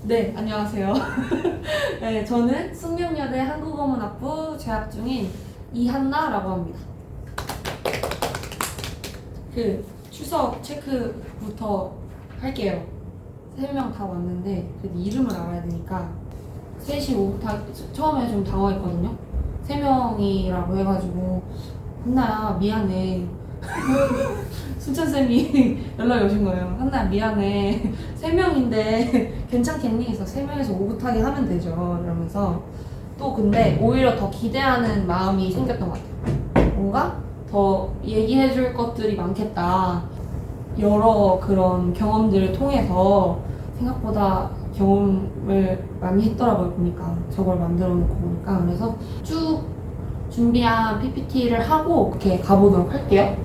네, 안녕하세요. 네, 저는 숙명여대 한국어문학부 재학 중인 이한나라고 합니다. 출석 체크부터 할게요. 3명 다 왔는데 그래도 이름을 알아야 되니까 3시 5분 처음에 좀 당황했거든요. 3명이라고 해가지고 한나야 미안해. 순천쌤이 연락이 오신 거예요. 한나야 미안해. 3명인데 괜찮겠니? 그래서 3명에서 오붓하게 하면 되죠. 이러면서 또 근데 오히려 더 기대하는 마음이 생겼던 것 같아요. 뭔가 더 얘기해줄 것들이 많겠다. 여러 그런 경험들을 통해서 생각보다 경험을 많이 했더라고요. 보니까 저걸 만들어 놓고 보니까. 그래서 쭉 준비한 PPT를 하고 이렇게 가보도록 할게요.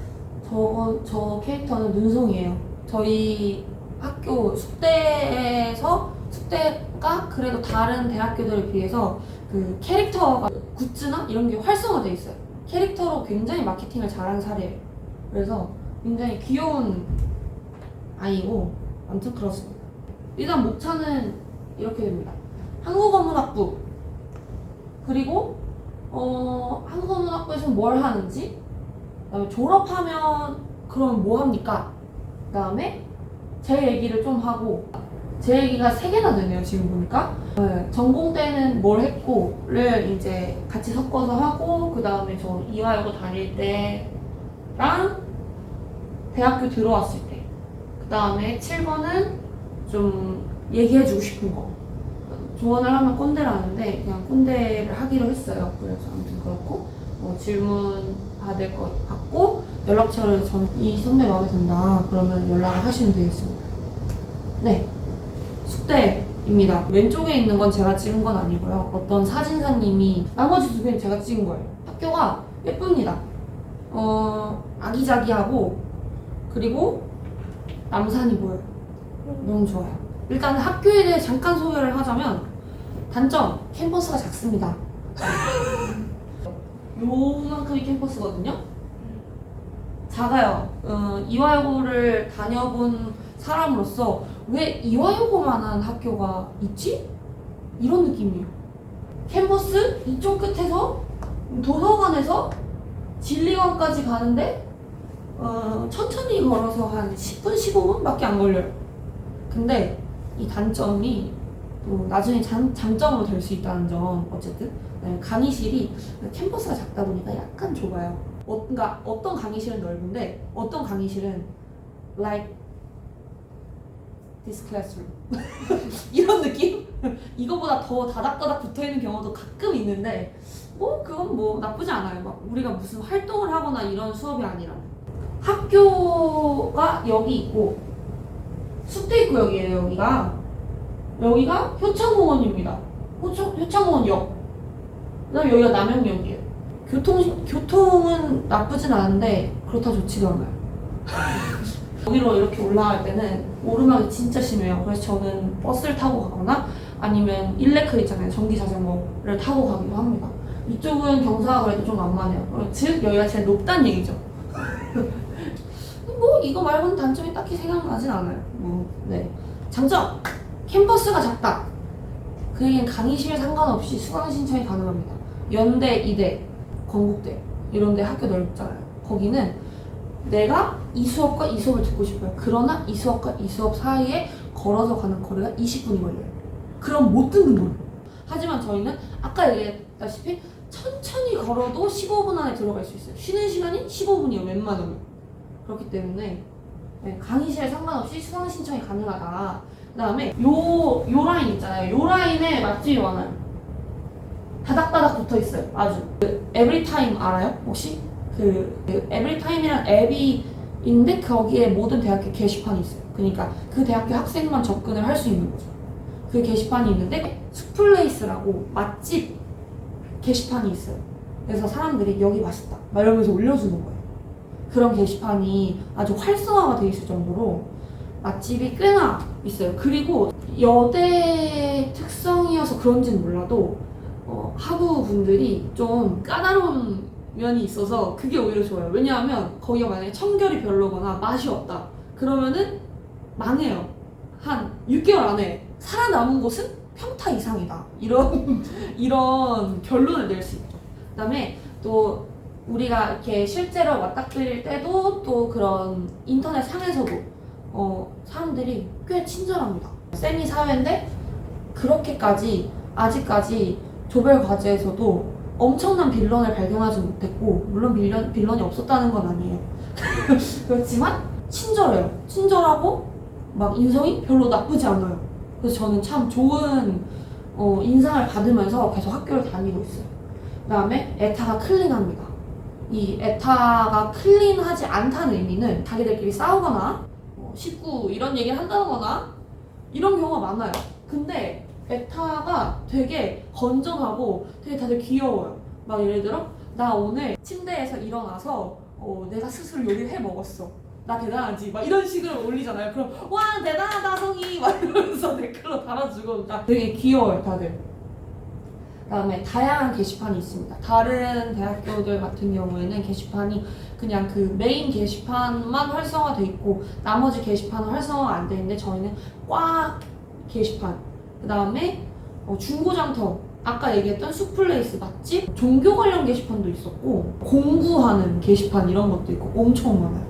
저 캐릭터는 눈송이에요. 저희 학교 숙대가 그래도 다른 대학교들에 비해서 그 캐릭터가 굿즈나 이런 게 활성화돼 있어요. 캐릭터로 굉장히 마케팅을 잘하는 사례예요. 그래서 굉장히 귀여운 아이고 아무튼 그렇습니다. 일단 목차는 이렇게 됩니다. 한국어문학부 그리고 한국어문학부에서 뭘 하는지, 그다음에 졸업하면 그럼 뭐 합니까? 그다음에 제 얘기를 좀 하고, 제 얘기가 3개나 되네요 지금 보니까. 네, 전공 때는 뭘 했고를 이제 같이 섞어서 하고, 그다음에 저 이화여고 다닐 때랑 대학교 들어왔을 때, 그다음에 7번은 좀 얘기해주고 싶은 거. 조언을 하면 꼰대라는데 그냥 꼰대를 하기로 했어요. 그래서 아무튼 그렇고 질문 받을 것 받고 연락처를 저는 이 선배 마음에 든다 그러면 연락을 하시면 되겠습니다. 네, 숙대입니다. 왼쪽에 있는 건 제가 찍은 건 아니고요. 어떤 사진사님이, 나머지 2개는 제가 찍은 거예요. 학교가 예쁩니다. 아기자기하고 그리고 남산이 보여요. 너무 좋아요. 일단 학교에 대해 잠깐 소개를 하자면, 단점, 캠퍼스가 작습니다. 요만큼이 캠퍼스거든요. 작아요. 이화여고를 다녀본 사람으로서 왜 이화여고만한 학교가 있지? 이런 느낌이에요. 캠퍼스 이쪽 끝에서 도서관에서 진리관까지 가는데 천천히 걸어서 한 10분, 15분밖에 안 걸려요. 근데 이 단점이 또 나중에 장점으로 될 수 있다는 점. 어쨌든 강의실이 캠퍼스가 작다 보니까 약간 좁아요. 그러니까 어떤 강의실은 넓은데 어떤 강의실은 like this classroom 이런 느낌? 이거보다 더 다닥다닥 붙어있는 경우도 가끔 있는데 그건 뭐 나쁘지 않아요. 막 우리가 무슨 활동을 하거나 이런 수업이 아니라. 학교가 여기 있고 숙대 있고 여기에요. 여기가 효창공원입니다. 효창공원역. 그다음 여기가 남영역이에요. 교통은 나쁘진 않은데 그렇다 좋지도 않아요. 여기로 이렇게 올라갈 때는 오르막이 진짜 심해요. 그래서 저는 버스를 타고 가거나 아니면 일레클 있잖아요. 전기 자전거를 타고 가기도 합니다. 이쪽은 경사가 그래도 좀 만만해요. 즉 여기가 제일 높다는 얘기죠. 이거 말고는 단점이 딱히 생각나진 않아요. 네. 장점! 캠퍼스가 작다. 그 얘기는 강의실 상관없이 수강 신청이 가능합니다. 연대, 이대, 건국대 이런 데 학교 넓잖아요. 거기는 내가 이 수업과 이 수업을 듣고 싶어요. 그러나 이 수업과 이 수업 사이에 걸어서 가는 거리가 20분이 걸려요. 그럼 못 듣는 거예요. 하지만 저희는 아까 얘기했다시피 천천히 걸어도 15분 안에 들어갈 수 있어요. 쉬는 시간이 15분이에요. 웬만하면. 그렇기 때문에 강의실에 상관없이 수강 신청이 가능하다. 그 다음에 요 라인 있잖아요. 요 라인에 맛집이 많아요. 다닥다닥 붙어 있어요. 아주. 에브리타임 알아요? 혹시? 에브리타임이란 앱이 있는데 거기에 모든 대학교 게시판이 있어요. 그러니까 그 대학교 학생만 접근을 할 수 있는 거죠. 그 게시판이 있는데 숲플레이스라고 맛집 게시판이 있어요. 그래서 사람들이 여기 맛있다 막 이러면서 올려주는 거예요. 그런 게시판이 아주 활성화가 돼 있을 정도로 맛집이 꽤나 있어요. 그리고 여대 특성이어서 그런지는 몰라도 학우 분들이 좀 까다로운 면이 있어서 그게 오히려 좋아요. 왜냐하면 거기가 만약에 청결이 별로거나 맛이 없다 그러면은 망해요. 한 6개월 안에 살아남은 곳은 평타 이상이다. 이런 결론을 낼 수 있죠. 그다음에 또 우리가 이렇게 실제로 맞닥뜨릴 때도 또 그런 인터넷 상에서도 사람들이 꽤 친절합니다. 세미 사회인데 그렇게까지 아직까지 조별 과제에서도 엄청난 빌런을 발견하지 못했고, 물론 빌런이 없었다는 건 아니에요. 그렇지만 친절해요. 친절하고 막 인성이 별로 나쁘지 않아요. 그래서 저는 참 좋은 인상을 받으면서 계속 학교를 다니고 있어요. 그 다음에 에타가 클린합니다. 이 에타가 클린하지 않다는 의미는 자기들끼리 싸우거나 19 이런 얘기를 한다는 거나 이런 경우가 많아요. 근데 에타가 되게 건전하고 되게 다들 귀여워요. 막 예를 들어 나 오늘 침대에서 일어나서 내가 스스로 요리를 해 먹었어. 나 대단하지? 막 이런 식으로 올리잖아요. 그럼 와 대단하다 성이 막 이러면서 댓글로 달아주고 되게 귀여워요 다들. 그다음에 다양한 게시판이 있습니다. 다른 대학교들 같은 경우에는 게시판이 그냥 그 메인 게시판만 활성화돼 있고 나머지 게시판은 활성화가 안 돼 있는데 저희는 과 게시판, 그다음에 중고장터, 아까 얘기했던 숲플레이스 맛집, 종교 관련 게시판도 있었고 공부하는 게시판 이런 것도 있고 엄청 많아요.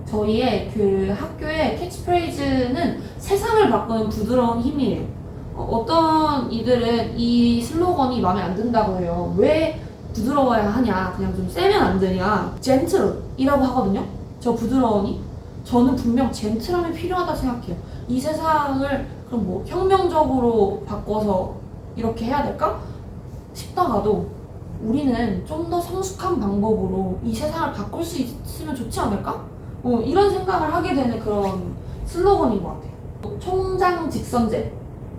저희의 그 학교의 캐치프레이즈는 세상을 바꾸는 부드러운 힘이에요. 어떤 이들은 이 슬로건이 마음에 안 든다고 해요. 왜 부드러워야 하냐, 그냥 좀 세면 안 되냐. 젠틀이라고 하거든요. 저 부드러우니 저는 분명 젠틀함이 필요하다 생각해요. 이 세상을 그럼 뭐 혁명적으로 바꿔서 이렇게 해야 될까 싶다가도 우리는 좀 더 성숙한 방법으로 이 세상을 바꿀 수 있으면 좋지 않을까? 이런 생각을 하게 되는 그런 슬로건인 것 같아요. 총장 직선제.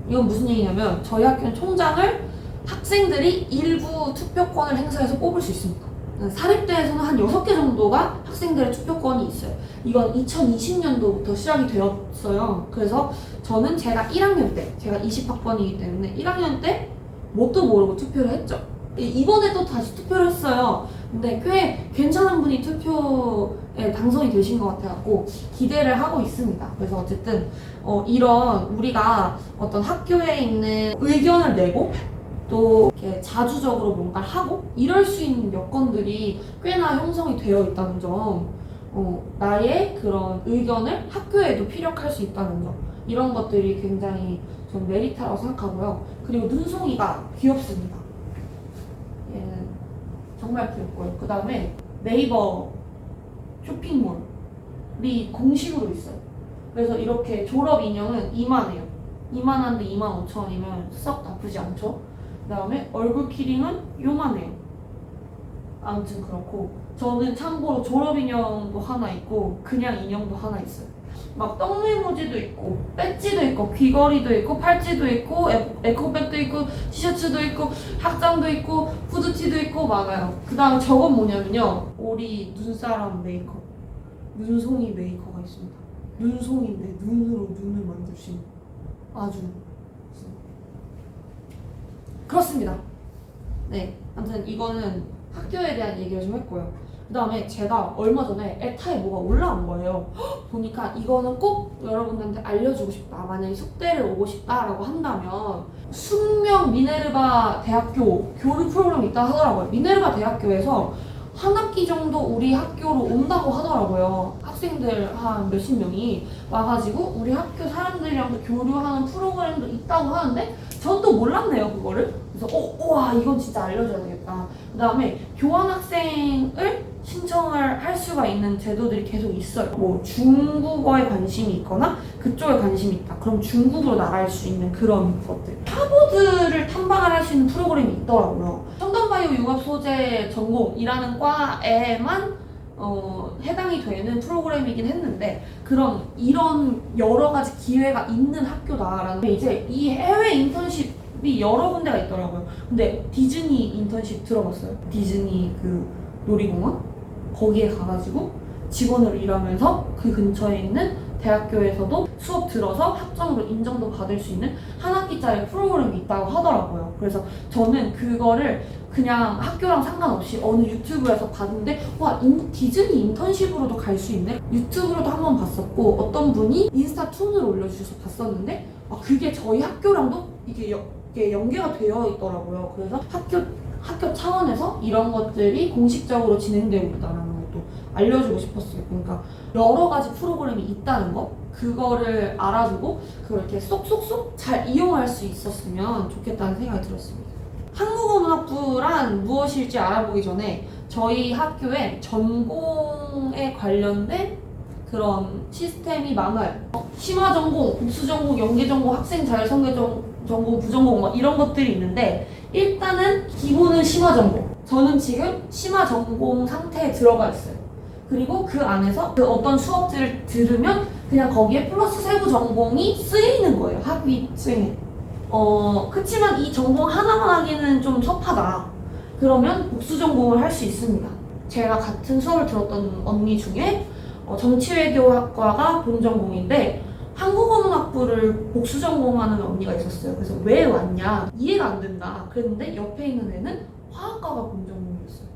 이건 무슨 얘기냐면 저희 학교는 총장을 학생들이 일부 투표권을 행사해서 뽑을 수 있습니다. 사립대에서는 한 6개 정도가 학생들의 투표권이 있어요. 이건 2020년도부터 시작이 되었어요. 그래서 저는 제가 1학년 때, 제가 20학번이기 때문에 1학년 때 뭣도 모르고 투표를 했죠. 이번에 또 다시 투표를 했어요. 근데 꽤 괜찮은 분이 투표에 당선이 되신 것 같아갖고 기대를 하고 있습니다. 그래서 어쨌든 이런 우리가 어떤 학교에 있는 의견을 내고 또 이렇게 자주적으로 뭔가를 하고 이럴 수 있는 여건들이 꽤나 형성이 되어 있다는 점, 나의 그런 의견을 학교에도 피력할 수 있다는 점, 이런 것들이 굉장히 좀 메리트라고 생각하고요. 그리고 눈송이가 귀엽습니다. 얘는 정말 귀엽고요. 그 다음에 네이버 쇼핑몰이 공식으로 있어요. 그래서 이렇게 졸업 인형은 이만해요. 이만한데 25,000원이면 썩 나쁘지 않죠? 그 다음에 얼굴 키링은 요만해요. 아무튼 그렇고 저는 참고로 졸업 인형도 하나 있고 그냥 인형도 하나 있어요. 막 떡메모지도 있고 배지도 있고 귀걸이도 있고 팔찌도 있고 에코백도 있고 티셔츠도 있고 학장도 있고 후드티도 있고 많아요. 그 다음 저건 뭐냐면요, 우리 눈사람 메이크업, 눈송이 메이커가 있습니다. 눈송이인데 눈으로 눈을 만드신 아주 그렇습니다. 네, 아무튼 이거는 학교에 대한 얘기를 좀 했고요. 그 다음에 제가 얼마 전에 에타에 뭐가 올라온 거예요. 보니까 이거는 꼭 여러분들한테 알려주고 싶다. 만약에 숙대를 오고 싶다라고 한다면 숙명 미네르바 대학교 교류 프로그램이 있다 하더라고요. 미네르바 대학교에서 한 학기 정도 우리 학교로 온다고 하더라고요. 학생들 한 몇십 명이 와가지고 우리 학교 사람들이랑도 교류하는 프로그램도 있다고 하는데 전 또 몰랐네요, 그거를. 그래서 우와, 이건 진짜 알려줘야 되겠다. 그 다음에 교환학생을 신청을 할 수가 있는 제도들이 계속 있어요. 뭐 중국어에 관심이 있거나 그쪽에 관심이 있다. 그럼 중국으로 나갈 수 있는 그런 것들. 하버드를 탐방을 할 수 있는 프로그램이 있더라고요. 첨단바이오 융합 소재 전공이라는 과에만 해당이 되는 프로그램이긴 했는데 이런 여러 가지 기회가 있는 학교다라는. 이제 이 해외 인턴십이 여러 군데가 있더라고요. 근데 디즈니 인턴십 들어봤어요? 디즈니 그 놀이공원? 거기에 가가지고 직원으로 일하면서 그 근처에 있는 대학교에서도 수업 들어서 학점으로 인정도 받을 수 있는 한 학기짜리 프로그램이 있다고 하더라고요. 그래서 저는 그거를 그냥 학교랑 상관없이 어느 유튜브에서 봤는데 와 디즈니 인턴십으로도 갈 수 있네? 유튜브로도 한번 봤었고 어떤 분이 인스타 툰으로 올려주셔서 봤었는데 그게 저희 학교랑도 이게 연계가 되어 있더라고요. 그래서 학교 차원에서 이런 것들이 공식적으로 진행되고 있다는 것도 알려주고 싶었어요. 그러니까 여러 가지 프로그램이 있다는 거 그거를 알아두고 그걸 이렇게 쏙쏙쏙 잘 이용할 수 있었으면 좋겠다는 생각이 들었습니다. 한국어문학부란 무엇일지 알아보기 전에 저희 학교에 전공에 관련된 그런 시스템이 많아요. 심화전공, 복수전공, 연계전공, 학생자율선계전공, 부전공 막 이런 것들이 있는데 일단은 기본은 심화전공. 저는 지금 심화전공 상태에 들어가 있어요. 그리고 그 안에서 그 어떤 수업들을 들으면 그냥 거기에 플러스 세부 전공이 쓰이는 거예요. 학위 중에. 그치만 이 전공 하나만 하기는 좀 섭하다. 그러면 복수 전공을 할 수 있습니다. 제가 같은 수업을 들었던 언니 중에 정치외교학과가 본 전공인데 한국어문학부를 복수 전공하는 언니가 있었어요. 그래서 왜 왔냐? 이해가 안 된다. 그랬는데 옆에 있는 애는 화학과가 본 전공이었어요.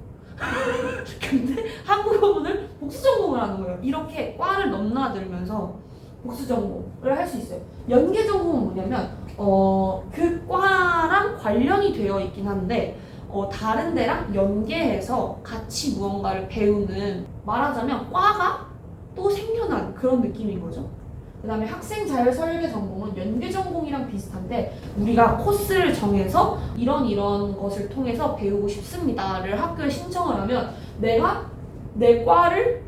근데 한국어문을 복수 전공을 하는 거예요. 이렇게 과를 넘나들면서 복수 전공을 할 수 있어요. 연계 전공은 뭐냐면 그 과랑 관련이 되어 있긴 한데 다른 데랑 연계해서 같이 무언가를 배우는 말하자면 과가 또 생겨난 그런 느낌인 거죠. 그 다음에 학생자율설계 전공은 연계 전공이랑 비슷한데 우리가 코스를 정해서 이런 것을 통해서 배우고 싶습니다를 학교에 신청을 하면 내가 내 과를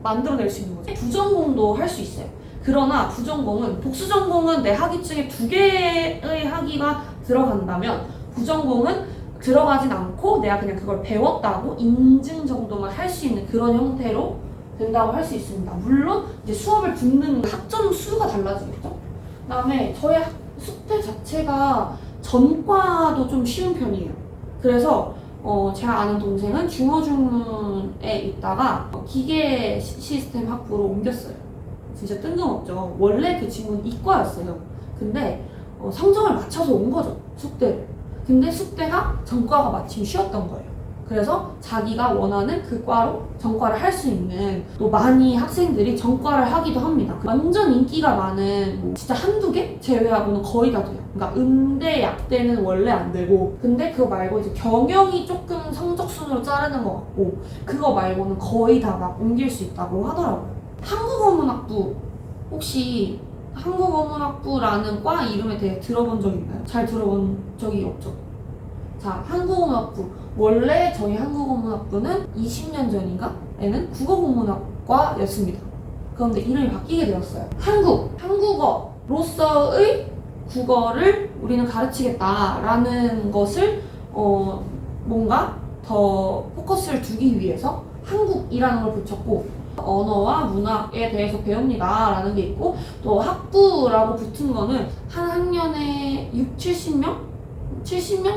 만들어낼 수 있는 거죠. 부전공도 할 수 있어요. 그러나 부전공은 복수전공은 내 학위 중에 2개의 학위가 들어간다면 부전공은 들어가진 않고 내가 그냥 그걸 배웠다고 인증 정도만 할 수 있는 그런 형태로 된다고 할 수 있습니다. 물론 이제 수업을 듣는 학점 수가 달라지겠죠. 그다음에 저희 숙제 자체가 전과도 좀 쉬운 편이에요. 그래서 제가 아는 동생은 중어중문에 있다가 기계 시스템 학부로 옮겼어요. 진짜 뜬금없죠. 원래 그 친구는 이과였어요. 근데 성적을 맞춰서 온 거죠. 숙제를. 근데 숙제가 전과가 마침 쉬었던 거예요. 그래서 자기가 원하는 그 과로 전과를 할 수 있는 또 많이 학생들이 전과를 하기도 합니다. 완전 인기가 많은 진짜 한두 개 제외하고는 거의 다 돼요. 그러니까 음대, 약대는 원래 안 되고 근데 그거 말고 이제 경영이 조금 성적 순으로 자르는 것 같고 그거 말고는 거의 다 막 옮길 수 있다고 하더라고요. 한국어문학부 혹시 한국어문학부라는 과 이름에 대해 들어본 적 있나요? 잘 들어본 적이 없죠. 자, 한국어문학부. 원래 저희 한국어문학부는 20년 전인가에는 국어국문학과였습니다. 그런데 이름이 바뀌게 되었어요. 한국어로서의 국어를 우리는 가르치겠다라는 것을 뭔가 더 포커스를 두기 위해서 한국이라는 걸 붙였고 언어와 문학에 대해서 배웁니다 라는 게 있고 또 학부라고 붙은 거는 한 학년에 70명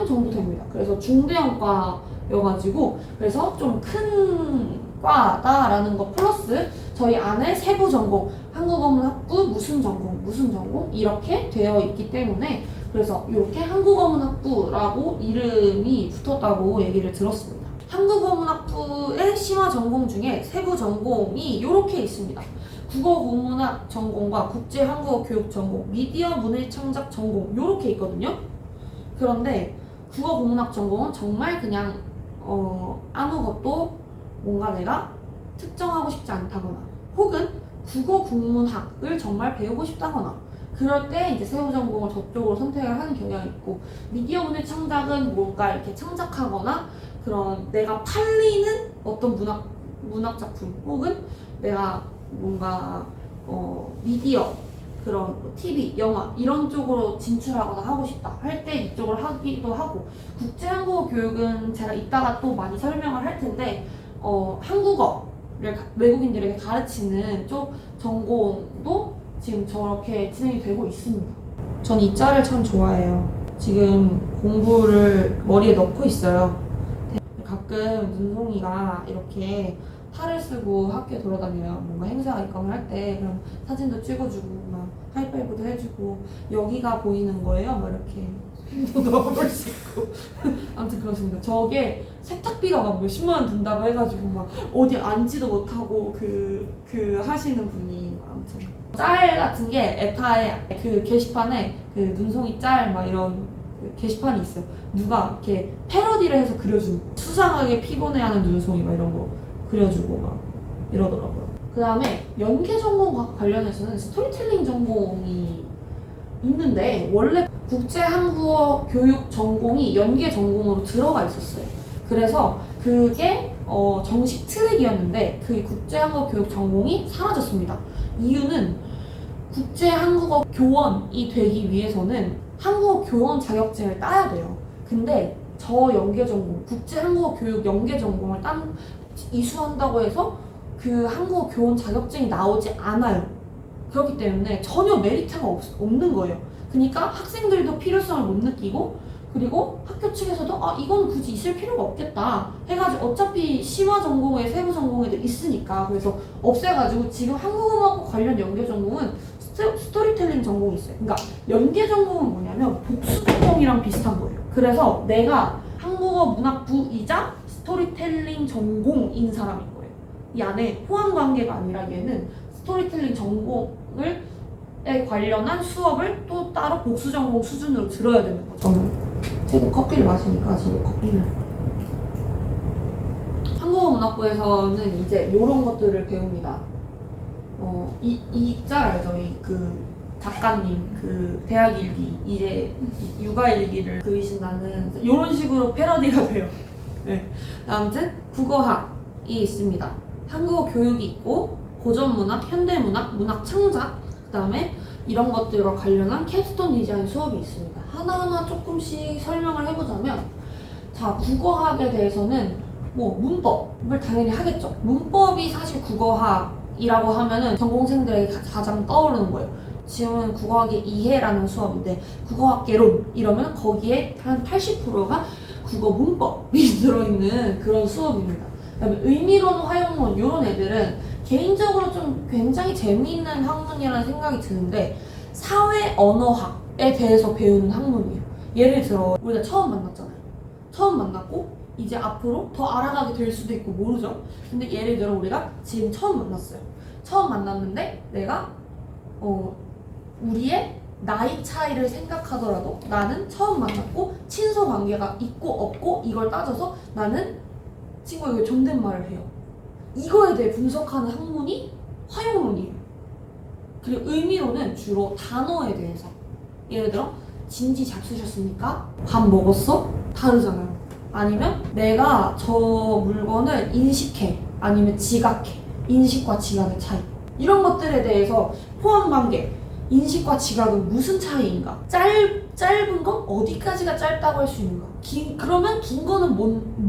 정도 됩니다. 그래서 중대형 과여가지고 그래서 좀 큰 과다라는 거 플러스 저희 안에 세부 전공 한국어문학부 무슨 전공 이렇게 되어 있기 때문에 그래서 이렇게 한국어문학부라고 이름이 붙었다고 얘기를 들었습니다. 한국어문학부의 심화 전공 중에 세부 전공이 이렇게 있습니다. 국어국문학 전공과 국제한국어교육 전공, 미디어 문해창작 전공 이렇게 있거든요. 그런데 국어국문학 전공은 정말 그냥 아무것도 뭔가 내가 특정하고 싶지 않다거나 혹은 국어국문학을 정말 배우고 싶다거나 그럴 때 이제 세부 전공을 저쪽으로 선택을 하는 경향이 있고 미디어 문해 창작은 뭔가 이렇게 창작하거나 그런 내가 팔리는 어떤 문학 작품 혹은 내가 뭔가 미디어 그런 TV, 영화 이런 쪽으로 진출하거나 하고 싶다 할 때 이쪽을 하기도 하고 국제한국어 교육은 제가 이따가 또 많이 설명을 할 텐데 한국어를 외국인들에게 가르치는 쪽 전공도 지금 저렇게 진행이 되고 있습니다. 전 이 짤을 참 좋아해요. 지금 공부를 머리에 넣고 있어요. 가끔 눈송이가 이렇게 탈을 쓰고 학교에 돌아다녀요. 뭔가 행사가 있거나 할 때 그럼 사진도 찍어주고 막 하이파이브도 해주고 여기가 보이는 거예요. 막 이렇게 도 넣어볼 수 있고 아무튼 그렇습니다. 저게 세탁비가 막 몇십만 원 든다고 해가지고 막 어디 앉지도 못하고 그 하시는 분이 아무튼 짤 같은 게 에타의 그 게시판에 그 눈송이 짤 막 이런 그 게시판이 있어요. 누가 이렇게 패러디를 해서 그려주는 거. 수상하게 피곤해하는 눈송이 막 이런 거 그려주고 막 이러더라고요. 그 다음에 연계 전공 관련해서는 스토리텔링 전공이 있는데 원래 국제한국어 교육 전공이 연계 전공으로 들어가 있었어요. 그래서 그게 정식 트랙이었는데 그 국제한국어 교육 전공이 사라졌습니다. 이유는 국제한국어 교원이 되기 위해서는 한국어 교원 자격증을 따야 돼요. 근데 저 연계 전공, 국제한국어 교육 연계 전공을 이수한다고 해서 그 한국어 교원 자격증이 나오지 않아요. 그렇기 때문에 전혀 메리트가 없는 거예요. 그러니까 학생들도 필요성을 못 느끼고 그리고 학교 측에서도 이건 굳이 있을 필요가 없겠다 해가지고 어차피 심화 전공에 세부 전공에도 있으니까 그래서 없애가지고 지금 한국어하고 관련 연계 전공은 스토리텔링 전공이 있어요. 그러니까 연계 전공은 뭐냐면 복수 전공이랑 비슷한 거예요. 그래서 내가 한국어 문학부이자 스토리텔링 전공인 사람인 거예요. 이 안에 호환 관계가 아니라 얘는 스토리텔링 전공을 관련한 수업을 또 따로 복수 전공 수준으로 들어야 되는 거죠. 저는 지금 커피를 마시니까 지금 커피를 한국어 문학부에서는 이제 이런 것들을 배웁니다. 이 짤 알죠? 그 작가님 그 대학 일기 이제 육아 일기를 그리신다는 이런 식으로 패러디가 돼요. 네. 아무튼 국어학이 있습니다. 한국어 교육이 있고 고전문학, 현대문학, 문학 창작 그 다음에 이런 것들과 관련한 캡스톤 디자인 수업이 있습니다. 하나하나 조금씩 설명을 해보자면 자 국어학에 대해서는 뭐 문법을 당연히 하겠죠. 문법이 사실 국어학이라고 하면은 전공생들에게 가장 떠오르는 거예요. 지금은 국어학의 이해라는 수업인데 국어학개론 이러면 거기에 한 80%가 국어 문법이 들어있는 그런 수업입니다. 그다음에 의미론, 활용론 이런 애들은 개인적으로 좀 굉장히 재미있는 학문이라는 생각이 드는데 사회 언어학에 대해서 배우는 학문이에요. 예를 들어 우리가 처음 만났잖아요. 처음 만났고 이제 앞으로 더 알아가게 될 수도 있고 모르죠. 근데 예를 들어 우리가 지금 처음 만났어요. 처음 만났는데 내가 우리의 나이 차이를 생각하더라도 나는 처음 만났고 친소 관계가 있고 없고 이걸 따져서 나는 친구에게 존댓말을 해요. 이거에 대해 분석하는 학문이 활용론이에요. 그리고 의미로는 주로 단어에 대해서 예를 들어 진지 잡수셨습니까? 밥 먹었어? 다르잖아요. 아니면 내가 저 물건을 인식해 아니면 지각해 인식과 지각의 차이 이런 것들에 대해서 포함관계 인식과 지각은 무슨 차이인가? 짧은 건 어디까지가 짧다고 할 수 있는가? 그러면 긴 거는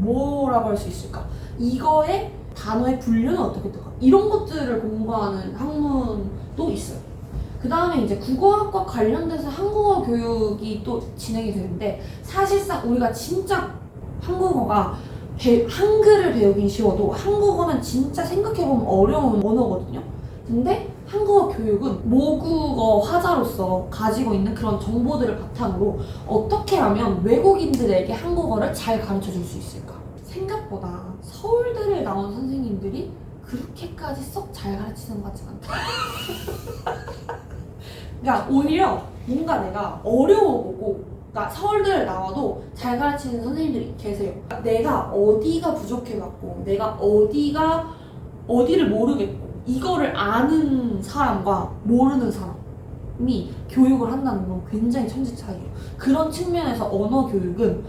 뭐라고 할 수 있을까? 이거의 단어의 분류는 어떻게 될까? 이런 것들을 공부하는 학문도 있어요. 그 다음에 이제 국어학과 관련돼서 한국어 교육이 또 진행이 되는데 사실상 우리가 진짜 한국어가 한글을 배우긴 쉬워도 한국어는 진짜 생각해보면 어려운 언어거든요. 근데 한국어 교육은 모국어 화자로서 가지고 있는 그런 정보들을 바탕으로 어떻게 하면 외국인들에게 한국어를 잘 가르쳐 줄 수 있을까? 생각보다 서울대를 나온 선생님들이 그렇게까지 썩 잘 가르치는 것 같진 않다. 그러니까 오히려 뭔가 내가 어려워보고 그러니까 서울대를 나와도 잘 가르치는 선생님들이 계세요. 내가 어디가 부족해갖고 내가 어디를 모르겠고 이거를 아는 사람과 모르는 사람이 교육을 한다는 건 굉장히 천지 차이예요. 그런 측면에서 언어 교육은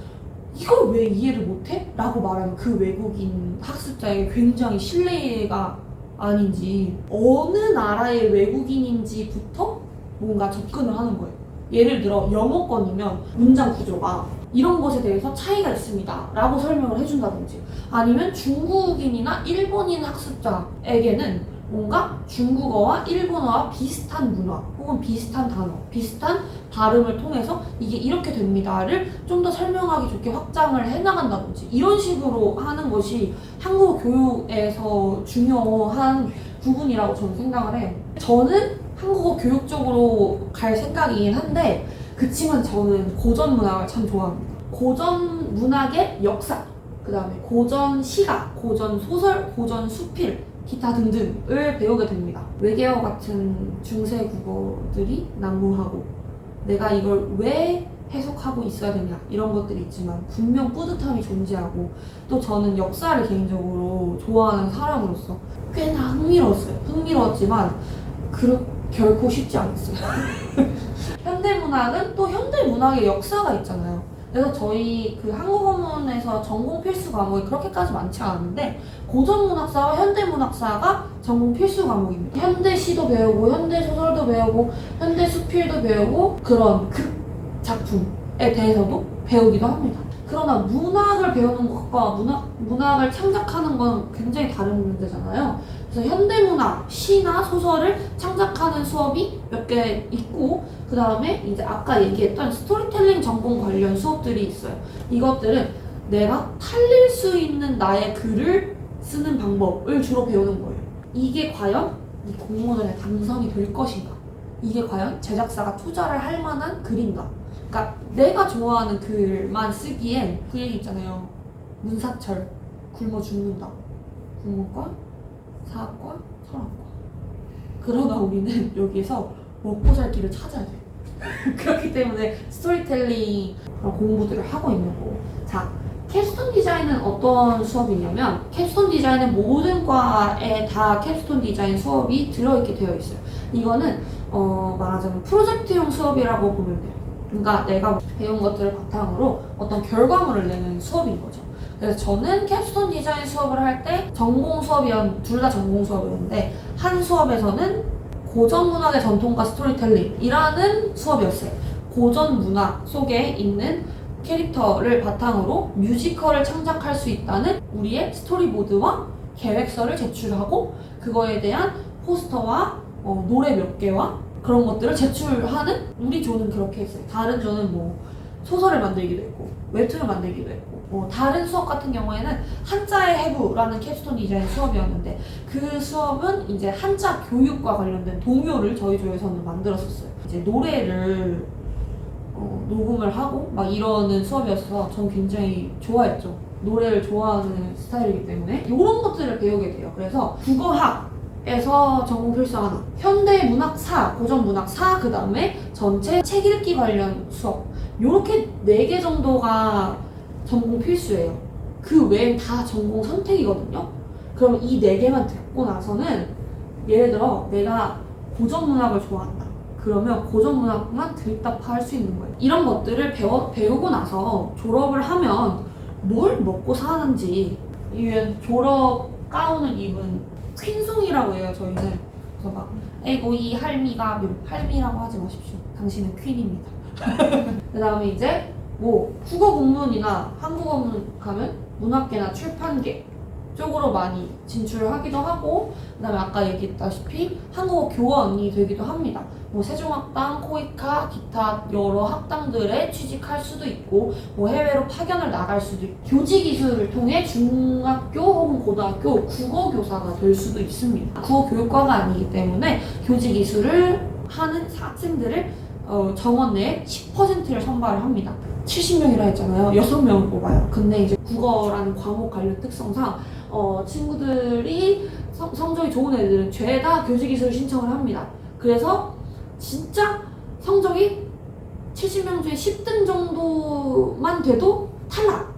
이걸 왜 이해를 못해? 라고 말하면 그 외국인 학습자에게 굉장히 신뢰가 아닌지 어느 나라의 외국인인지부터 뭔가 접근을 하는 거예요. 예를 들어 영어권이면 문장 구조가 이런 것에 대해서 차이가 있습니다 라고 설명을 해준다든지 아니면 중국인이나 일본인 학습자에게는 뭔가 중국어와 일본어와 비슷한 문화 혹은 비슷한 단어, 비슷한 발음을 통해서 이게 이렇게 됩니다를 좀 더 설명하기 좋게 확장을 해나간다든지 이런 식으로 하는 것이 한국어 교육에서 중요한 부분이라고 저는 생각을 해요. 저는 한국어 교육 쪽으로 갈 생각이긴 한데 그치만 저는 고전 문학을 참 좋아합니다. 고전 문학의 역사, 그 다음에 고전 시가, 고전 소설, 고전 수필, 기타 등등을 배우게 됩니다. 외계어 같은 중세 국어들이 난무하고 내가 이걸 왜 해석하고 있어야 되냐 이런 것들이 있지만 분명 뿌듯함이 존재하고 또 저는 역사를 개인적으로 좋아하는 사람으로서 꽤나 흥미로웠어요. 흥미로웠지만 결코 쉽지 않았어요. 현대문학은 또 현대문학의 역사가 있잖아요. 그래서 저희 그 한국어문에서 전공 필수 과목이 그렇게까지 많지 않은데 고전문학사와 현대문학사가 전공 필수 과목입니다. 현대시도 배우고 현대소설도 배우고 현대수필도 배우고 그런 작품에 대해서도 배우기도 합니다. 그러나 문학을 배우는 것과 문학을 창작하는 건 굉장히 다른 문제잖아요. 그래서 현대문학, 시나 소설을 창작하는 수업이 몇 개 있고 그 다음에 이제 아까 얘기했던 스토리텔링 전공 관련 수업들이 있어요. 이것들은 내가 팔릴 수 있는 나의 글을 쓰는 방법을 주로 배우는 거예요. 이게 과연 이 공모전에 당선이 될 것인가? 이게 과연 제작사가 투자를 할 만한 글인가? 그러니까 내가 좋아하는 글만 쓰기엔 그 얘기 있잖아요. 문사철 굶어 죽는다. 국문과, 사학과, 철학과. 그러나 우리는 여기에서 먹고 살 길을 찾아야 돼. 그렇기 때문에 스토리텔링 공부들을 하고 있는 거고. 자, 캡스톤 디자인은 어떤 수업이냐면 캡스톤 디자인은 모든 과에 다 캡스톤 디자인 수업이 들어있게 되어 있어요. 이거는 말하자면 프로젝트용 수업이라고 보면 돼요. 그러니까 내가 배운 것들을 바탕으로 어떤 결과물을 내는 수업인 거죠. 그래서 저는 캡스톤 디자인 수업을 할 때 전공 둘 다 전공 수업이었는데 한 수업에서는 고전 문학의 전통과 스토리텔링이라는 수업이었어요. 고전 문학 속에 있는 캐릭터를 바탕으로 뮤지컬을 창작할 수 있다는 우리의 스토리보드와 계획서를 제출하고 그거에 대한 포스터와 노래 몇 개와 그런 것들을 제출하는 우리 조는 그렇게 했어요. 다른 조는 뭐 소설을 만들기도 했고 웹툰을 만들기도 했고 다른 수업 같은 경우에는 한자의 해부라는 캡스톤 디자인 수업이었는데 그 수업은 이제 한자 교육과 관련된 동요를 저희 조에서는 만들었었어요. 이제 노래를 녹음을 하고 막 이러는 수업이어서 전 굉장히 좋아했죠. 노래를 좋아하는 스타일이기 때문에 이런 것들을 배우게 돼요. 그래서 국어학에서 전공 필수 하나, 현대문학사, 고전문학사, 그 다음에 전체 책 읽기 관련 수업 요렇게 4개 정도가 전공 필수예요. 그 외엔 다 전공 선택이거든요. 그럼 이 4개만 듣고 나서는 예를 들어 내가 고전문학을 좋아한다. 그러면 고전문학만 들이답할 수 있는 거예요. 이런 것들을 배우고 나서 졸업을 하면 뭘 먹고 사는지 이런 졸업 가운을 입은 퀸송이라고 해요. 저희는. 그래서 막 에고 이 할미라고 하지 마십시오. 당신은 퀸입니다. 그 다음에 이제 뭐 국어 공문이나 한국어 문 가면 문학계나 출판계 쪽으로 많이 진출을 하기도 하고 그 다음에 아까 얘기했다시피 한국어 교원이 되기도 합니다. 뭐 세종학당, 코이카, 기타 여러 학당들에 취직할 수도 있고 뭐 해외로 파견을 나갈 수도 있고 교직이수를 통해 중학교 혹은 고등학교 국어교사가 될 수도 있습니다. 국어교육과가 아니기 때문에 교직이수를 하는 학생들을 정원 내에 10%를 선발을 합니다. 70명이라 했잖아요. 6명을 뽑아요. 근데 이제 국어라는 과목 관련 특성상 친구들이 성적이 좋은 애들은 죄다 교직이수를 신청을 합니다. 그래서 진짜 성적이 70명 중에 10등 정도만 돼도 탈락!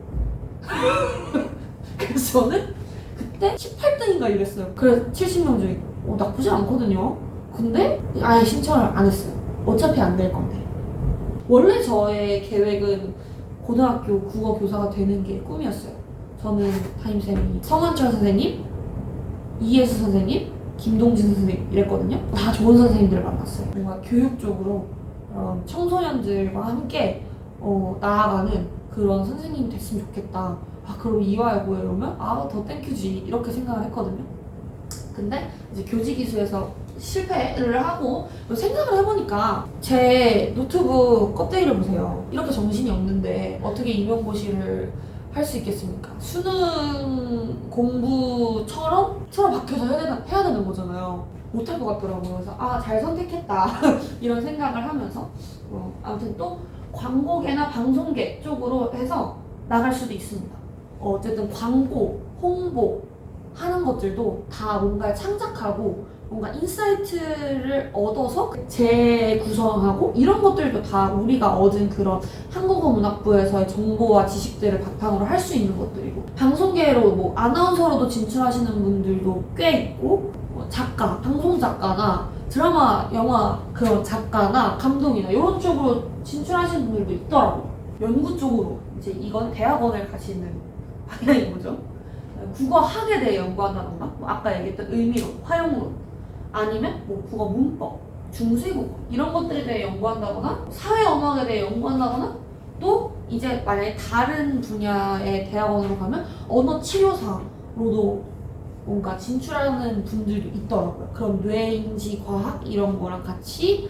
그래서 저는 그때 18등인가 이랬어요. 그래서 70명 중에 나쁘지 않거든요. 근데 아예 신청을 안 했어요. 어차피 안 될 건데. 원래 저의 계획은 고등학교 국어 교사가 되는 게 꿈이었어요. 저는 담임쌤이 성한철 선생님, 이예수 선생님, 김동진 선생님 이랬거든요. 다 좋은 선생님들을 만났어요. 뭔가 교육적으로 청소년들과 함께 나아가는 그런 선생님이 됐으면 좋겠다. 그럼 이화여고에 오면 더 땡큐지 이렇게 생각을 했거든요. 근데 이제 교직이수에서 실패를 하고 생각을 해보니까 제 노트북 껍데기를 보세요. 이렇게 정신이 없는데 어떻게 임용고시를 할 수 있겠습니까? 수능 공부처럼 틀어박혀서 해야 되는 거잖아요. 못할 것 같더라고요. 그래서 잘 선택했다 이런 생각을 하면서 아무튼 또 광고계나 방송계 쪽으로 해서 나갈 수도 있습니다. 어쨌든 광고, 홍보 하는 것들도 다 뭔가 창작하고 뭔가 인사이트를 얻어서 재구성하고 이런 것들도 다 우리가 얻은 그런 한국어문학부에서의 정보와 지식들을 바탕으로 할 수 있는 것들이고, 방송계로 뭐 아나운서로도 진출하시는 분들도 꽤 있고, 작가, 방송 작가나 드라마, 영화 그런 작가나 감독이나 이런 쪽으로 진출하시는 분들도 있더라고요. 연구 쪽으로 이제 이건 대학원을 가시는 방향인 거죠. 국어학에 대해 연구한다던가, 뭐 아까 얘기했던 의미론, 활용론, 아니면 뭐 국어 문법, 중세국어 이런 것들에 대해 연구한다거나, 사회언어학에 대해 연구한다거나, 또 이제 만약에 다른 분야의 대학원으로 가면 언어치료사로도 뭔가 진출하는 분들도 있더라고요. 그럼 뇌인지 과학 이런 거랑 같이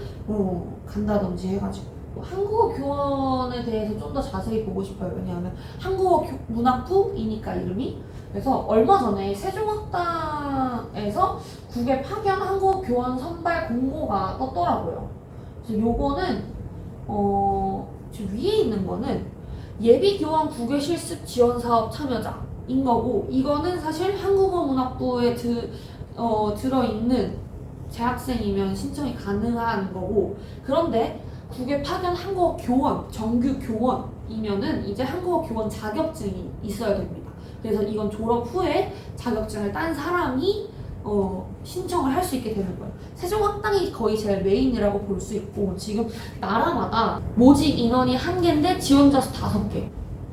간다든지 해가지고 한국어 교원에 대해서 좀 더 자세히 보고 싶어요. 왜냐하면 한국어 문학부이니까 이름이. 그래서 얼마 전에 세종학당에서 국외 파견 한국어 교원 선발 공고가 떴더라고요. 그래서 요거는 지금 위에 있는 거는 예비 교원 국외 실습 지원 사업 참여자인 거고, 이거는 사실 한국어 문학부에 들어있는 재학생이면 신청이 가능한 거고, 그런데 국외 파견 한국어 교원, 정규 교원이면은 이제 한국어 교원 자격증이 있어야 됩니다. 그래서 이건 졸업 후에 자격증을 딴 사람이 신청을 할 수 있게 되는 거예요. 세종학당이 거의 제일 메인이라고 볼 수 있고, 지금 나라마다 모집 인원이 1개인데 지원자 수 5개.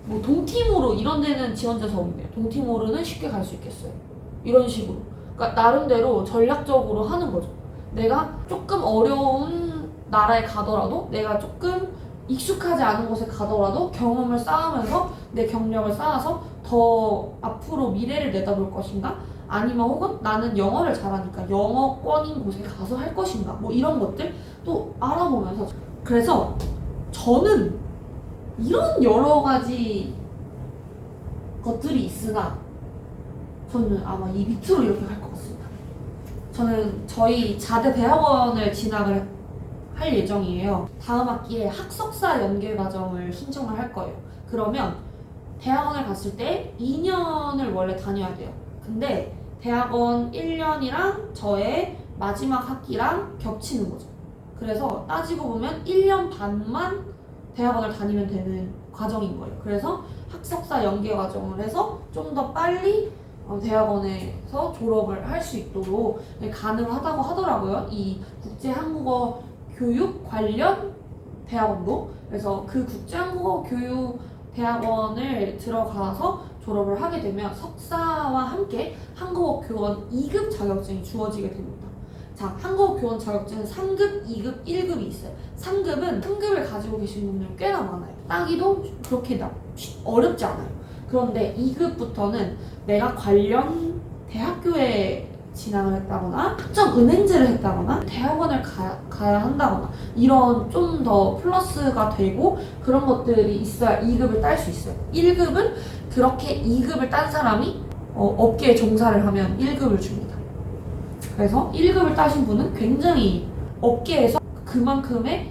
뭐 동티모르 이런 데는 지원자 수 없네요. 동티모르는 쉽게 갈 수 있겠어요. 이런 식으로. 그러니까 나름대로 전략적으로 하는 거죠. 내가 조금 어려운 나라에 가더라도, 내가 조금 익숙하지 않은 곳에 가더라도 경험을 쌓으면서 내 경력을 쌓아서 더 앞으로 미래를 내다볼 것인가? 아니면 혹은 나는 영어를 잘하니까 영어권인 곳에 가서 할 것인가? 뭐 이런 것들 또 알아보면서, 그래서 저는 이런 여러 가지 것들이 있으나 저는 아마 이 밑으로 이렇게 갈 것 같습니다. 저는 저희 자대 대학원을 진학을 할 예정이에요. 다음 학기에 학석사 연계과정을 신청을 할 거예요. 그러면 대학원을 갔을 때 2년을 원래 다녀야 돼요. 근데 대학원 1년이랑 저의 마지막 학기랑 겹치는 거죠. 그래서 따지고 보면 1년 반만 대학원을 다니면 되는 과정인 거예요. 그래서 학석사 연계 과정을 해서 좀 더 빨리 대학원에서 졸업을 할 수 있도록 가능하다고 하더라고요. 이 국제한국어 교육 관련 대학원도. 그래서 그 국제한국어 교육 대학원을 들어가서 졸업을 하게 되면 석사와 함께 한국어 교원 2급 자격증이 주어지게 됩니다. 자, 한국어 교원 자격증은 3급, 2급, 1급이 있어요. 3급은 3급을 가지고 계신 분들 꽤나 많아요. 따기도 그렇게 어렵지 않아요. 그런데 2급부터는 내가 관련 대학교에 진학을 했다거나 특정 은행제를 했다거나 대학원을 가야 한다거나 이런 좀 더 플러스가 되고 그런 것들이 있어야 2급을 딸 수 있어요. 1급은 그렇게 2급을 딴 사람이 업계에 종사를 하면 1급을 줍니다. 그래서 1급을 따신 분은 굉장히 업계에서 그만큼의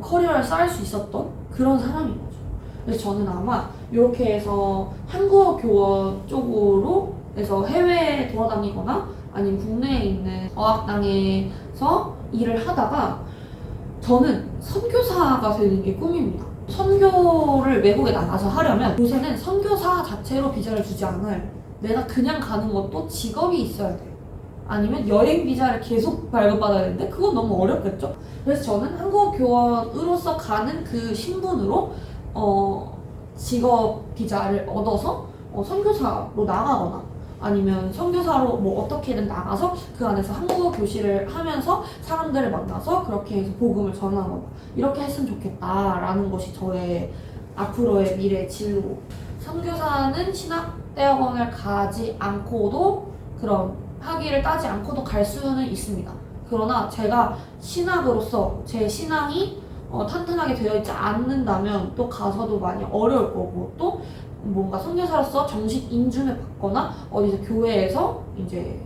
커리어를 쌓을 수 있었던 그런 사람인 거죠. 그래서 저는 아마 이렇게 해서 한국어 교원 쪽으로 해서 해외에 돌아다니거나 아니면 국내에 있는 어학당에서 일을 하다가 저는 선교사가 되는 게 꿈입니다. 선교를 외국에 나가서 하려면 요새는 선교사 자체로 비자를 주지 않아요. 내가 그냥 가는 것도 직업이 있어야 돼요. 아니면 여행 비자를 계속 발급받아야 되는데 그건 너무 어렵겠죠? 그래서 저는 한국어 교원으로서 가는 그 신분으로 직업 비자를 얻어서 선교사로 나가거나 아니면 선교사로 뭐 어떻게든 나가서 그 안에서 한국어 교실을 하면서 사람들을 만나서 그렇게 해서 복음을 전하거나 이렇게 했으면 좋겠다라는 것이 저의 앞으로의 미래 진로. 선교사는 신학대학원을 가지 않고도 그런 학위를 따지 않고도 갈 수는 있습니다. 그러나 제가 신학으로서 제 신앙이 탄탄하게 되어 있지 않는다면 또 가서도 많이 어려울 거고, 또 뭔가 선교사로서 정식 인준을 받거나 어디서 교회에서 이제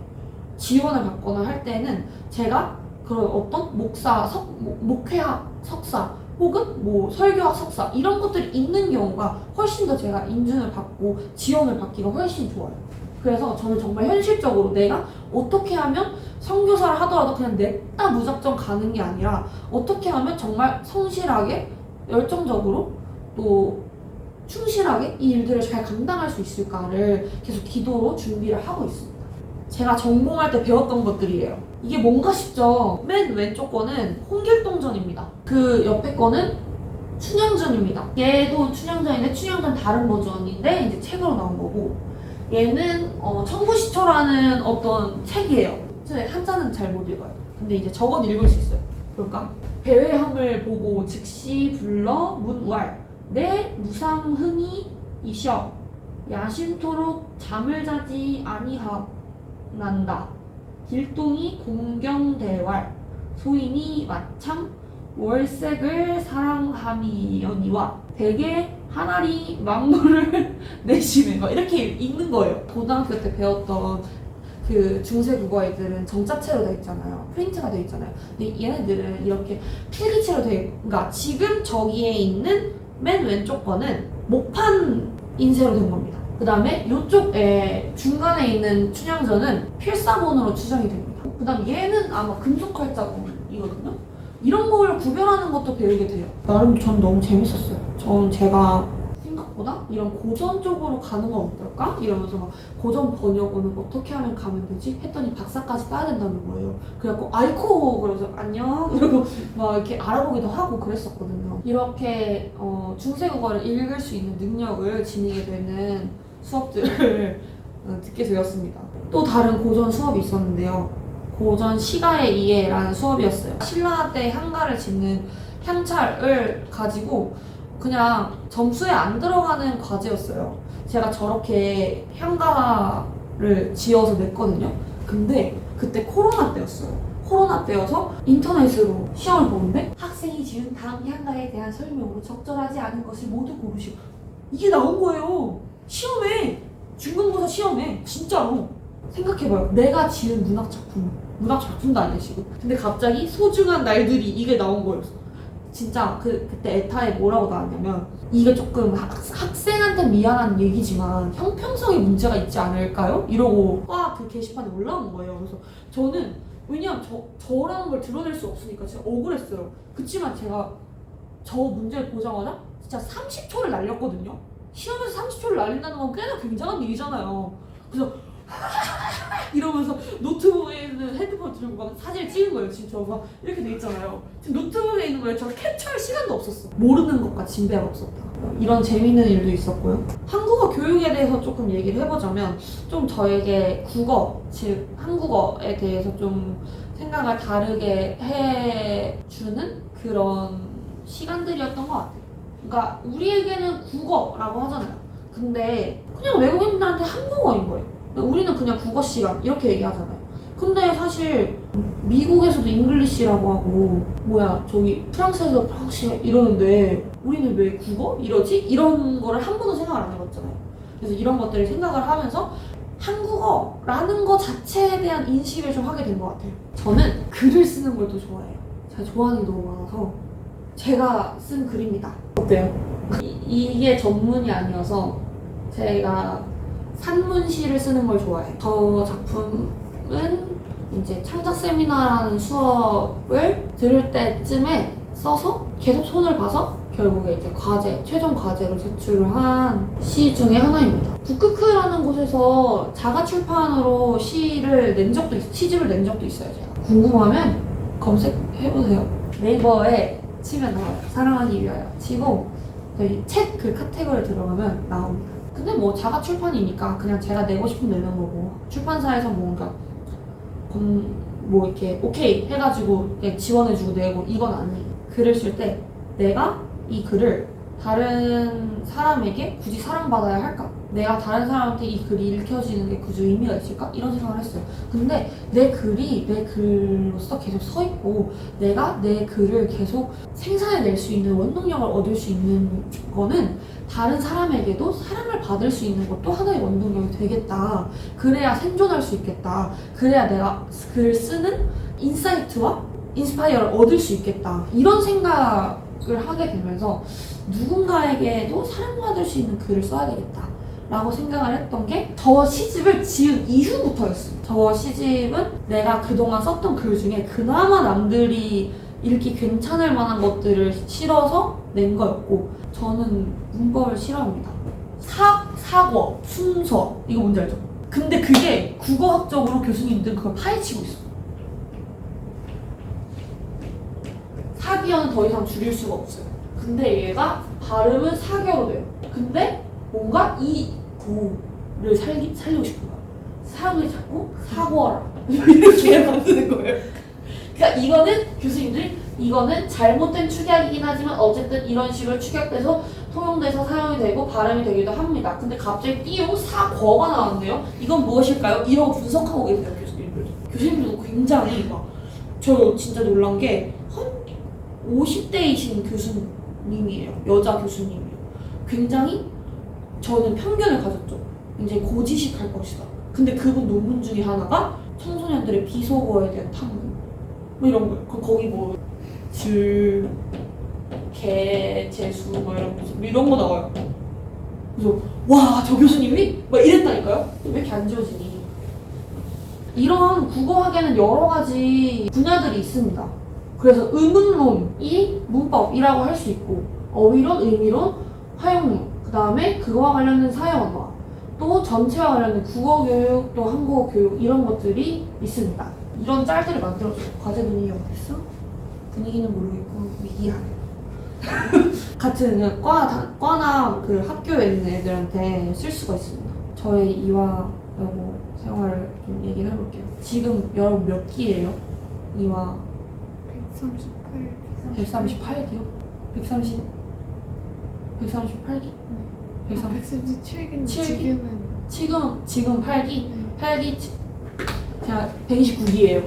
지원을 받거나 할 때는 제가 그런 어떤 목사, 목회학 석사 혹은 뭐 설교학 석사 이런 것들이 있는 경우가 훨씬 더 제가 인준을 받고 지원을 받기가 훨씬 좋아요. 그래서 저는 정말 현실적으로 내가 어떻게 하면 선교사를 하더라도 그냥 냈다 무작정 가는 게 아니라 어떻게 하면 정말 성실하게 열정적으로 또 충실하게 이 일들을 잘 감당할 수 있을까를 계속 기도로 준비를 하고 있습니다. 제가 전공할 때 배웠던 것들이에요. 이게 뭔가 싶죠? 맨 왼쪽 거는 홍길동전입니다. 그 옆에 거는 춘향전입니다. 얘도 춘향전인데 춘향전 다른 버전인데 이제 책으로 나온 거고, 얘는 청구시초라는 어떤 책이에요. 근데 한자는 잘 못 읽어요. 근데 이제 적어도 읽을 수 있어요. 그럴까? 배회함을 보고 즉시 불러 문왈 내 무상흥이 이셔 야심토록 잠을 자지 아니하난다. 길동이 공경대왈 소인이 마참 월색을 사랑함이여니와 대개 하나리 만물을 내심에 막 이렇게 읽는 거예요. 고등학교 때 배웠던 그 중세 국어 애들은 정자체로 돼 있잖아요. 프린트가 돼 있잖아요. 근데 얘네들은 이렇게 필기체로 돼 있고, 그러니까 지금 저기에 있는 맨 왼쪽 거는 목판 인쇄로 된 겁니다. 그 다음에 이쪽에 중간에 있는 춘향전은 필사본으로 추정이 됩니다. 그 다음 얘는 아마 금속활자본이거든요. 이런 걸 구별하는 것도 배우게 돼요. 나름 전 너무 재밌었어요. 전 제가 생각보다 이런 고전 쪽으로 가는 건 어떨까? 이러면서 막 고전 번역어는 어떻게 하면 가면 되지? 했더니 박사까지 따야 된다는 거예요. 그래갖고 아이코 그러면서 안녕 이러고 막 이렇게 알아보기도 하고 그랬었거든요. 이렇게 중세국어를 읽을 수 있는 능력을 지니게 되는 수업들을 듣게 되었습니다. 또 다른 고전 수업이 있었는데요. 고전 시가의 이해라는 수업이었어요. 신라 때 향가를 짓는 향찰을 가지고 그냥 점수에 안 들어가는 과제였어요. 제가 저렇게 향가를 지어서 냈거든요. 근데 그때 코로나 때였어요. 코로나 때여서 인터넷으로 시험을 보는데 학생이 지은 다음 향가에 대한 설명으로 적절하지 않은 것을 모두 고르시오. 이게 나온 거예요. 시험에, 중간고사 시험에 진짜로. 생각해봐요. 내가 지은 문학작품도 아니야 지금. 근데 갑자기 소중한 날들이 이게 나온 거였어. 진짜 그때 에타에 뭐라고 나왔냐면, 이게 조금 학생한테 미안한 얘기지만 형평성에 문제가 있지 않을까요? 이러고 그 게시판에 올라온 거예요. 그래서 저는 왜냐면 저라는 걸 드러낼 수 없으니까 진짜 억울했어요. 그치만 제가 저 문제를 보자마자 진짜 30초를 날렸거든요. 시험에서 30초를 날린다는 건 꽤나 굉장한 일이잖아요. 그래서 이러면서 노트북에 있는 핸드폰 들고 막 사진을 찍은 거예요. 지금 저거 이렇게 돼 있잖아요. 지금 노트북에 있는 거예요. 저 캡처할 시간도 없었어. 모르는 것과 진배가 없었다. 이런 재밌는 일도 있었고요. 한국어 교육에 대해서 조금 얘기를 해보자면, 좀 저에게 국어, 즉 한국어에 대해서 좀 생각을 다르게 해주는 그런 시간들이었던 것 같아요. 그러니까 우리에게는 국어라고 하잖아요. 근데 그냥 외국인들한테 한국어인 거예요. 우리는 그냥 국어 시간 이렇게 얘기하잖아요. 근데 사실 미국에서도 잉글리시라고 하고, 저기 프랑스에서 프랑스 이러는데 우리는 왜 국어? 이러지? 이런 거를 한 번도 생각을 안 해봤잖아요. 그래서 이런 것들을 생각을 하면서 한국어라는 것 자체에 대한 인식을 좀 하게 된 것 같아요. 저는 글을 쓰는 걸 더 좋아해요. 제가 좋아하는 게 너무 많아서 제가 쓴 글입니다. 어때요? 이게 전문이 아니어서 제가 산문시를 쓰는 걸 좋아해요. 저 작품은 이제 창작 세미나라는 수업을 들을 때쯤에 써서 계속 손을 봐서 결국에 이제 최종 과제로 제출을 한 시 중에 하나입니다. 북크크라는 곳에서 자가 출판으로 시집을 낸 적도 있어요. 제가 궁금하면 검색해보세요. 네이버에 치면 나와요. 사랑하기 위하여 치고 책 그 카테고리에 들어가면 나옵니다. 근데 뭐 자가 출판이니까 그냥 제가 내고 싶으면 내는 거고, 출판사에서 뭔가 뭐 이렇게 오케이 해가지고 지원해주고 내고 이건 아니에요. 글을 쓸 때 내가 이 글을 다른 사람에게 굳이 사랑받아야 할까? 내가 다른 사람한테 이 글이 읽혀지는 게 굳이 의미가 있을까? 이런 생각을 했어요. 근데 내 글이 내 글로서 계속 서 있고 내가 내 글을 계속 생산해낼 수 있는 원동력을 얻을 수 있는 거는 다른 사람에게도 사랑을 받을 수 있는 것도 하나의 원동력이 되겠다. 그래야 생존할 수 있겠다. 그래야 내가 글 쓰는 인사이트와 인스파이어를 얻을 수 있겠다. 이런 생각을 하게 되면서 누군가에게도 사랑받을 수 있는 글을 써야 되겠다 라고 생각을 했던 게 저 시집을 지은 이후부터였어요. 저 시집은 내가 그동안 썼던 글 중에 그나마 남들이 읽기 괜찮을 만한 것들을 실어서 낸 거였고, 저는 문법을 싫어합니다. 사과, 순서, 이거 뭔지 알죠? 근데 그게 국어학적으로 교수님들은 그걸 파헤치고 있어. 사기어는 더 이상 줄일 수가 없어요. 근데 얘가 발음은 사겨로 돼요. 근데 뭔가 이 구를 살리고 싶은 거야. 사람들이 자꾸 사고하라 이렇게 만드는 거예요. 그러니까 이거는 교수님들이 이거는 잘못된 축약이긴 하지만 어쨌든 이런 식으로 축약돼서 통용돼서 사용이 되고 발음이 되기도 합니다. 근데 갑자기 띄우고 사거가 나왔네요. 이건 무엇일까요? 이러고 분석하고 계세요, 교수님들. 교수님들도 굉장히 막, 저 진짜 놀란 게 한 50대이신 교수님이에요. 여자 교수님이에요. 굉장히 저는 편견을 가졌죠. 굉장히 고지식할 것이다. 근데 그분 논문 중에 하나가 청소년들의 비속어에 대한 탐구 뭐 이런 거예요. 거기 뭐 개, 재수 뭐 이런 거 나와요. 그래서 와, 저 교수님이 막 이랬다니까요. 왜 이렇게 안 지워지니? 이런 국어학에는 여러 가지 분야들이 있습니다. 그래서 의문론이 문법이라고 할 수 있고, 어휘론, 의미론, 활용론, 그 다음에 그거와 관련된 사회언어, 또 전체와 관련된 국어교육, 또 한국어교육 이런 것들이 있습니다. 이런 짤들을 만들어줘요. 과제 분위기가 어땠어? 분위기는 모르겠고 위기하네요. 같은 과나 그 학교에 있는 애들한테 쓸 수가 있습니다. 저의 이화 여고 생활을 좀 얘기를 해볼게요. 지금 여러분 몇 기예요? 이화 138기요? 138기? 137기는 지금 8기? 8기 제가 129기예요.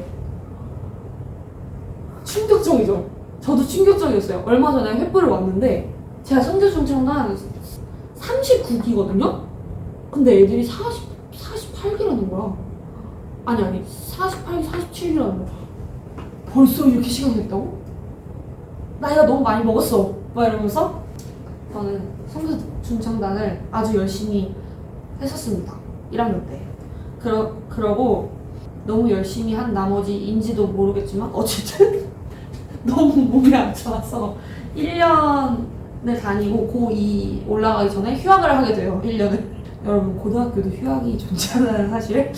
충격적이죠? 저도 충격적이었어요. 얼마 전에 횃불을 왔는데 제가 성대중창단 39기거든요? 근데 애들이 48기라는 거야. 아니 48기, 47기라는 거야. 벌써 이렇게 시간이 됐다고? 나이가 너무 많이 먹었어. 막 이러면서 저는 성대중창단을 아주 열심히 했었습니다. 1학년 때. 그러고 너무 열심히 한 나머지인지도 모르겠지만 어쨌든 너무 몸이 안 좋아서 1년을 다니고 고2 올라가기 전에 휴학을 하게 돼요. 1년을. 여러분 고등학교도 휴학이 존재하는 사실.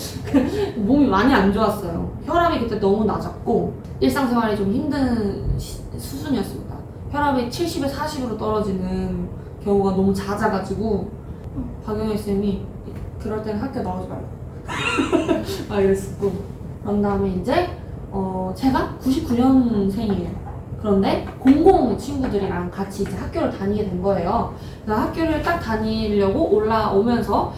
몸이 많이 안 좋았어요. 혈압이 그때 너무 낮았고 일상생활이 좀 힘든 수준이었습니다. 혈압이 70에 40으로 떨어지는 경우가 너무 잦아가지고 박영일 쌤이 그럴 때는 학교 나오지 말라 막 이랬었고, 그런 다음에 이제 제가 99년생이에요. 그런데 공공 친구들이랑 같이 이제 학교를 다니게 된 거예요. 그래서 학교를 딱 다니려고 올라오면서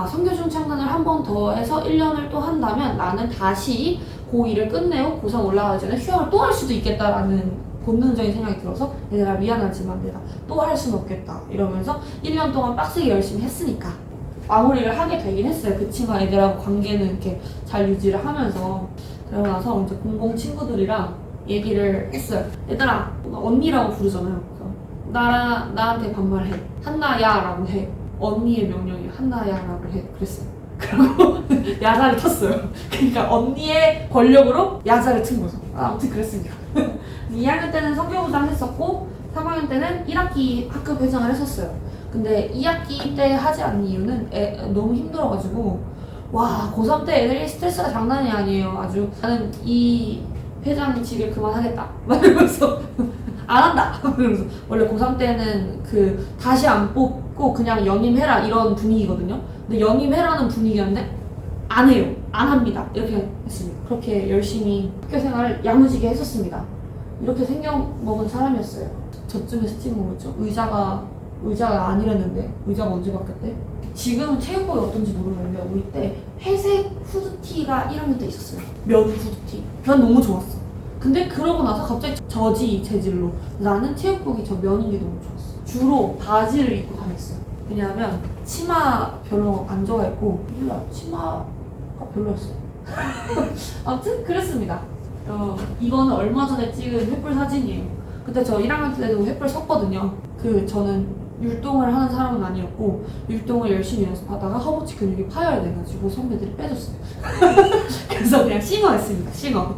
성교중창단을 한 번 더 해서 1년을 또 한다면 나는 다시 고2를 끝내고 고3 올라가기 전에 휴학을 또 할 수도 있겠다라는 본능적인 생각이 들어서 얘들아 미안하지만 내가 또 할 수는 없겠다 이러면서 1년 동안 빡세게 열심히 했으니까 마무리를 하게 되긴 했어요. 그 친구와 애들하고 관계는 이렇게 잘 유지를 하면서. 그러고 나서 이제 공공 친구들이랑 얘기를 했어요. 얘들아, 언니라고 부르잖아요. 그래서 나한테 반말해. 한나야라고 해. 언니의 명령이 한나야라고 해. 그랬어요. 그리고 야자를 탔어요. 그러니까 언니의 권력으로 야자를 튼 거죠. 아무튼 그랬습니다. 2학년 때는 성교부장 했었고 3학년 때는 1학기 학급 회장을 했었어요. 근데 2학기 때 하지 않는 이유는 너무 힘들어가지고, 와, 고3 때 애들이 스트레스가 장난이 아니에요. 아주 나는 이 회장직을 그만하겠다 막 이러면서 안 한다 그러면서, 원래 고3 때는 그 다시 안 뽑고 그냥 연임해라 이런 분위기거든요. 근데 연임해라는 분위기였는데 안 해요. 안 합니다. 이렇게 했습니다. 그렇게 열심히 학교 생활을 야무지게 했었습니다. 이렇게 생겨먹은 사람이었어요. 저쯤에 스팅 먹었죠. 의자가 아니랬는데 의자가 언제 바뀌었대? 지금은 체육복이 어떤지 모르겠는데 우리 때 회색 후드티가 1학년 때 있었어요. 면 후드티. 난 너무 좋았어. 근데 그러고 나서 갑자기 저지 재질로 나는 체육복이 저 면인 게 너무 좋았어. 주로 바지를 입고 다녔어요. 왜냐하면 치마 별로 안 좋아했고 몰라 치마가 별로였어요. 아무튼 그랬습니다. 이거는 얼마 전에 찍은 횃불 사진이에요. 그때 저 1학년 때도 횃불 섰거든요. 저는 율동을 하는 사람은 아니었고 율동을 열심히 연습하다가 허벅지 근육이 파열돼가지고 선배들이 빼줬어요. 그래서 그냥 싱어했습니다. 싱어.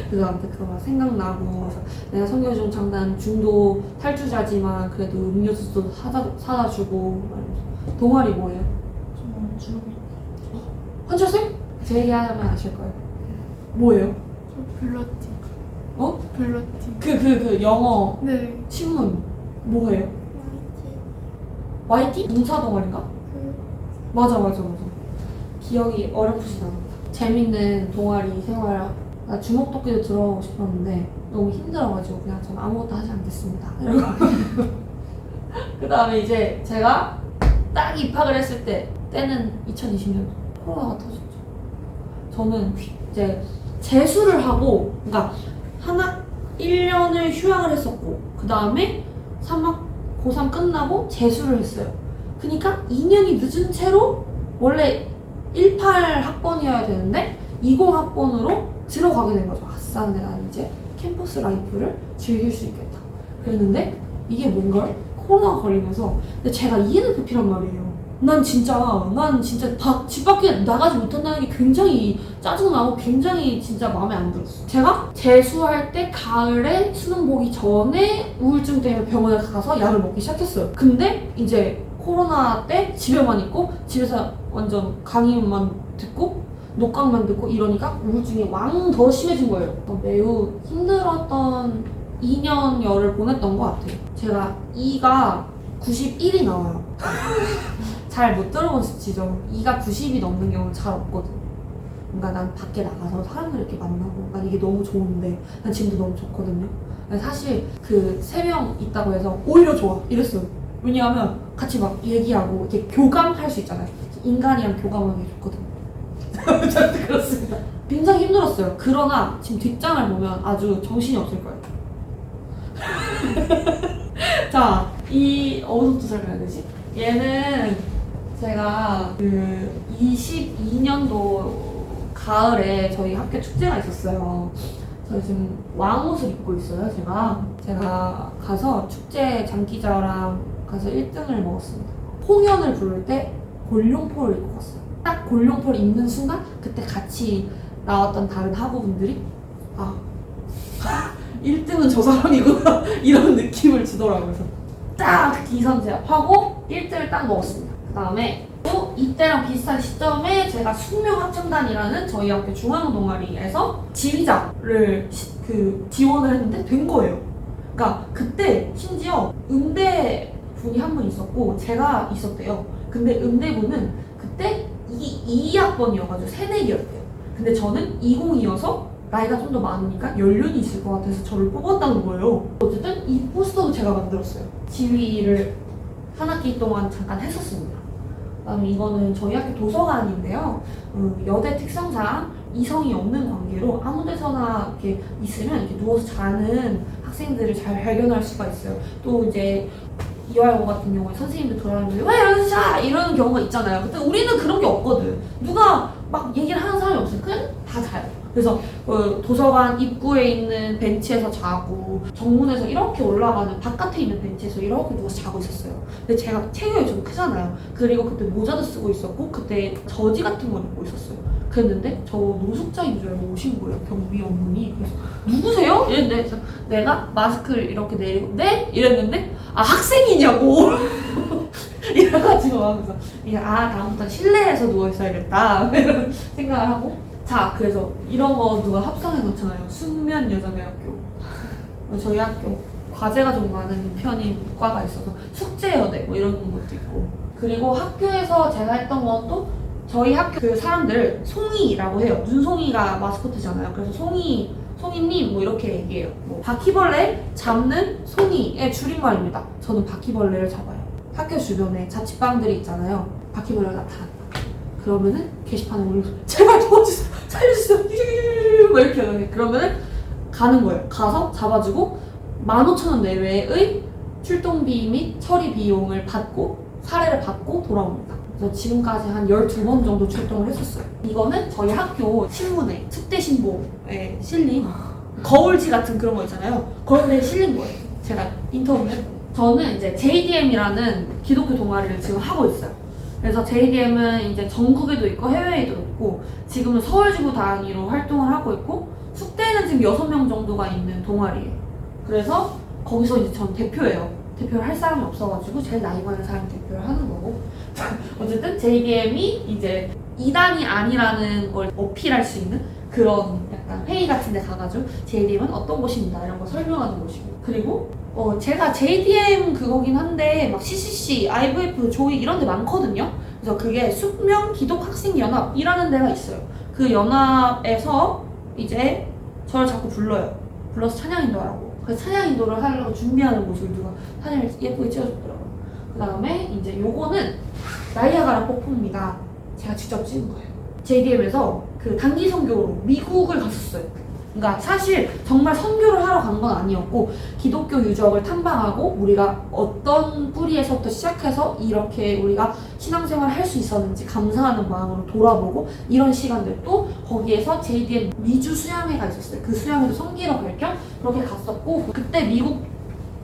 그래서 아무튼 그거 생각나고 그래서 내가 성교중 장단 중도 탈주자지만 그래도 음료수도 사다 주고 동아리 뭐예요? 저는 주로 환철쌤? 제 얘기하면 아실 거예요. 뭐예요? 블러티. 어? 블러티. 그 영어 네. 신문 뭐예요? YT? 문사 동아리인가? 맞아. 기억이 어렴풋이 납니다. 재밌는 동아리 생활, 나 주먹도끼도 들어가고 싶었는데 너무 힘들어가지고 그냥 전 아무것도 하지 않겠습니다. 그 다음에 이제 제가 딱 입학을 했을 때는 2020년 코로나가 터졌죠. 저는 이제 재수를 하고, 그러니까 1년을 휴학을 했었고 그 다음에 고3 끝나고 재수를 했어요. 그러니까 2년이 늦은 채로 원래 18 학번이어야 되는데 20 학번으로 들어가게 된 거죠. 아싸, 내가 이제 캠퍼스 라이프를 즐길 수 있겠다. 그랬는데 이게 뭔가 코로나가 걸리면서 근데 제가 ENFP란 말이에요. 난 진짜 집 밖에 나가지 못한다는 게 굉장히 짜증나고 굉장히 진짜 마음에 안 들었어. 제가 재수할 때 가을에 수능 보기 전에 우울증 때문에 병원에 가서 약을 먹기 시작했어요. 근데 이제 코로나 때 집에만 있고 집에서 완전 강의만 듣고 녹강만 듣고 이러니까 우울증이 왕 더 심해진 거예요. 매우 힘들었던 2년여를 보냈던 것 같아요. 제가 E가 91이 나와요. 잘 못 들어본 수치죠. 2가 90이 넘는 경우는 잘 없거든. 그러니까 난 밖에 나가서 사람들 이렇게 만나고 난 이게 너무 좋은데 난 지금도 너무 좋거든요. 사실 그 3명 있다고 해서 오히려 좋아 이랬어요. 왜냐하면 같이 막 얘기하고 이렇게 교감할 수 있잖아요. 인간이랑 교감하는 게 좋거든요. 저도 그렇습니다. 굉장히 힘들었어요. 그러나 지금 뒷장을 보면 아주 정신이 없을 거예요. 자, 어디부터 설명해야 되지? 얘는 제가 그 22년도 가을에 저희 학교 축제가 있었어요. 저 지금 왕옷을 입고 있어요. 제가 가서 축제 장기자랑 가서 1등을 먹었습니다. 홍연을 부를 때 골룡포를 입고 갔어요. 딱 골룡포를 입는 순간 그때 같이 나왔던 다른 학우분들이 1등은 저 사람이구나 이런 느낌을 주더라고요. 그래서 딱 기선제압하고 1등을 딱 먹었습니다. 그 다음에 또 이때랑 비슷한 시점에 제가 숙명합창단이라는 저희 학교 중앙동아리에서 지휘자를 지원을 했는데 된 거예요. 그러니까 그때 심지어 음대 분이 한 분 있었고 제가 있었대요. 근데 음대분은 그때 2학번이어가지고 새내기였대요. 근데 저는 20이어서 나이가 좀 더 많으니까 연륜이 있을 것 같아서 저를 뽑았다는 거예요. 어쨌든 이 포스터도 제가 만들었어요. 지휘를 한 학기 동안 잠깐 했었습니다. 그다음에 이거는 저희 학교 도서관인데요. 여대 특성상 이성이 없는 관계로 아무 데서나 이렇게 있으면 이렇게 누워서 자는 학생들을 잘 발견할 수가 있어요. 또 이제 이화여고 같은 경우에 선생님들 돌아다니면서 왜 이러면서 자! 이러는 경우가 있잖아요. 근데 우리는 그런 게 없거든. 누가 막 얘기를 하는 사람이 없어요. 그냥 다 자요. 그래서 도서관 입구에 있는 벤치에서 자고 정문에서 이렇게 올라가는 바깥에 있는 벤치에서 이렇게 누워서 자고 있었어요. 근데 제가 체격이 좀 크잖아요. 그리고 그때 모자도 쓰고 있었고 그때 저지 같은 걸 입고 있었어요. 그랬는데 저 노숙자인 줄 알고 오신 거예요. 경비원분이. 그래서 누구세요? 이랬는데 그래서 내가 마스크를 이렇게 내리고 네? 이랬는데 학생이냐고 이래가지고 하면서 다음부터 실내에서 누워있어야겠다 이런 생각을 하고 자, 그래서 이런 거 누가 합성해 놓잖아요. 숙면 여자대학교. 저희 학교 과제가 좀 많은 편인 과가 있어서 숙제여대 뭐 이런 것도 있고. 그리고 학교에서 제가 했던 것도 저희 학교 그 사람들 송이라고 해요. 눈송이가 마스코트잖아요. 그래서 송이님 뭐 이렇게 얘기해요. 뭐 바퀴벌레 잡는 송이의 줄임말입니다. 저는 바퀴벌레를 잡아요. 학교 주변에 자취방들이 있잖아요. 바퀴벌레가 나타났다. 그러면은 게시판에 올려서 제발 도와주세요, 살려주세요, 막 이렇게 하는. 그러면은 가는 거예요. 가서 잡아주고 15,000원 내외의 출동비 및 처리 비용을 받고 사례를 받고 돌아옵니다. 그래서 지금까지 한 12번 정도 출동을 했었어요. 이거는 저희 학교 신문에 특대 신보에 실린 거울지 같은 그런 거 있잖아요. 그런 데에 실린 거예요. 제가 인터뷰를 했거든요. 저는 이제 JDM이라는 기독교 동아리를 지금 하고 있어요. 그래서 JDM은 이제 전국에도 있고 해외에도 있고 지금은 서울지구 단위로 활동을 하고 있고 숙대에는 지금 6명 정도가 있는 동아리예요. 그래서 거기서 이제 전 대표예요. 대표를 할 사람이 없어가지고 제일 나이 많은 사람이 대표를 하는 거고 어쨌든 JDM이 이제 2단이 아니라는 걸 어필할 수 있는 그런 약간 회의 같은 데 가가지고 JDM은 어떤 곳입니다 이런 거 설명하는 곳이고 그리고 제가 JDM 그거긴 한데 막 CCC, IVF, 조이 이런 데 많거든요. 그래서 그게 숙명 기독 학생 연합이라는 데가 있어요. 그 연합에서 이제 저를 자꾸 불러서 찬양 인도하라고. 그래서 찬양 인도를 하려고 준비하는 모습을 누가 사진을 예쁘게 찍어줬더라고요. 그 다음에 이제 요거는 나이아가라 폭포입니다. 제가 직접 찍은 거예요. JDM에서 그 단기 선교로 미국을 갔었어요. 그러니까 사실 정말 선교를 하러 간 건 아니었고 기독교 유적을 탐방하고 우리가 어떤 뿌리에서부터 시작해서 이렇게 우리가 신앙생활을 할 수 있었는지 감사하는 마음으로 돌아보고 이런 시간들 또 거기에서 JDM 미주 수양회가 있었어요. 그 수양회도 섬기러 갈 겸 그렇게 갔었고 그때 미국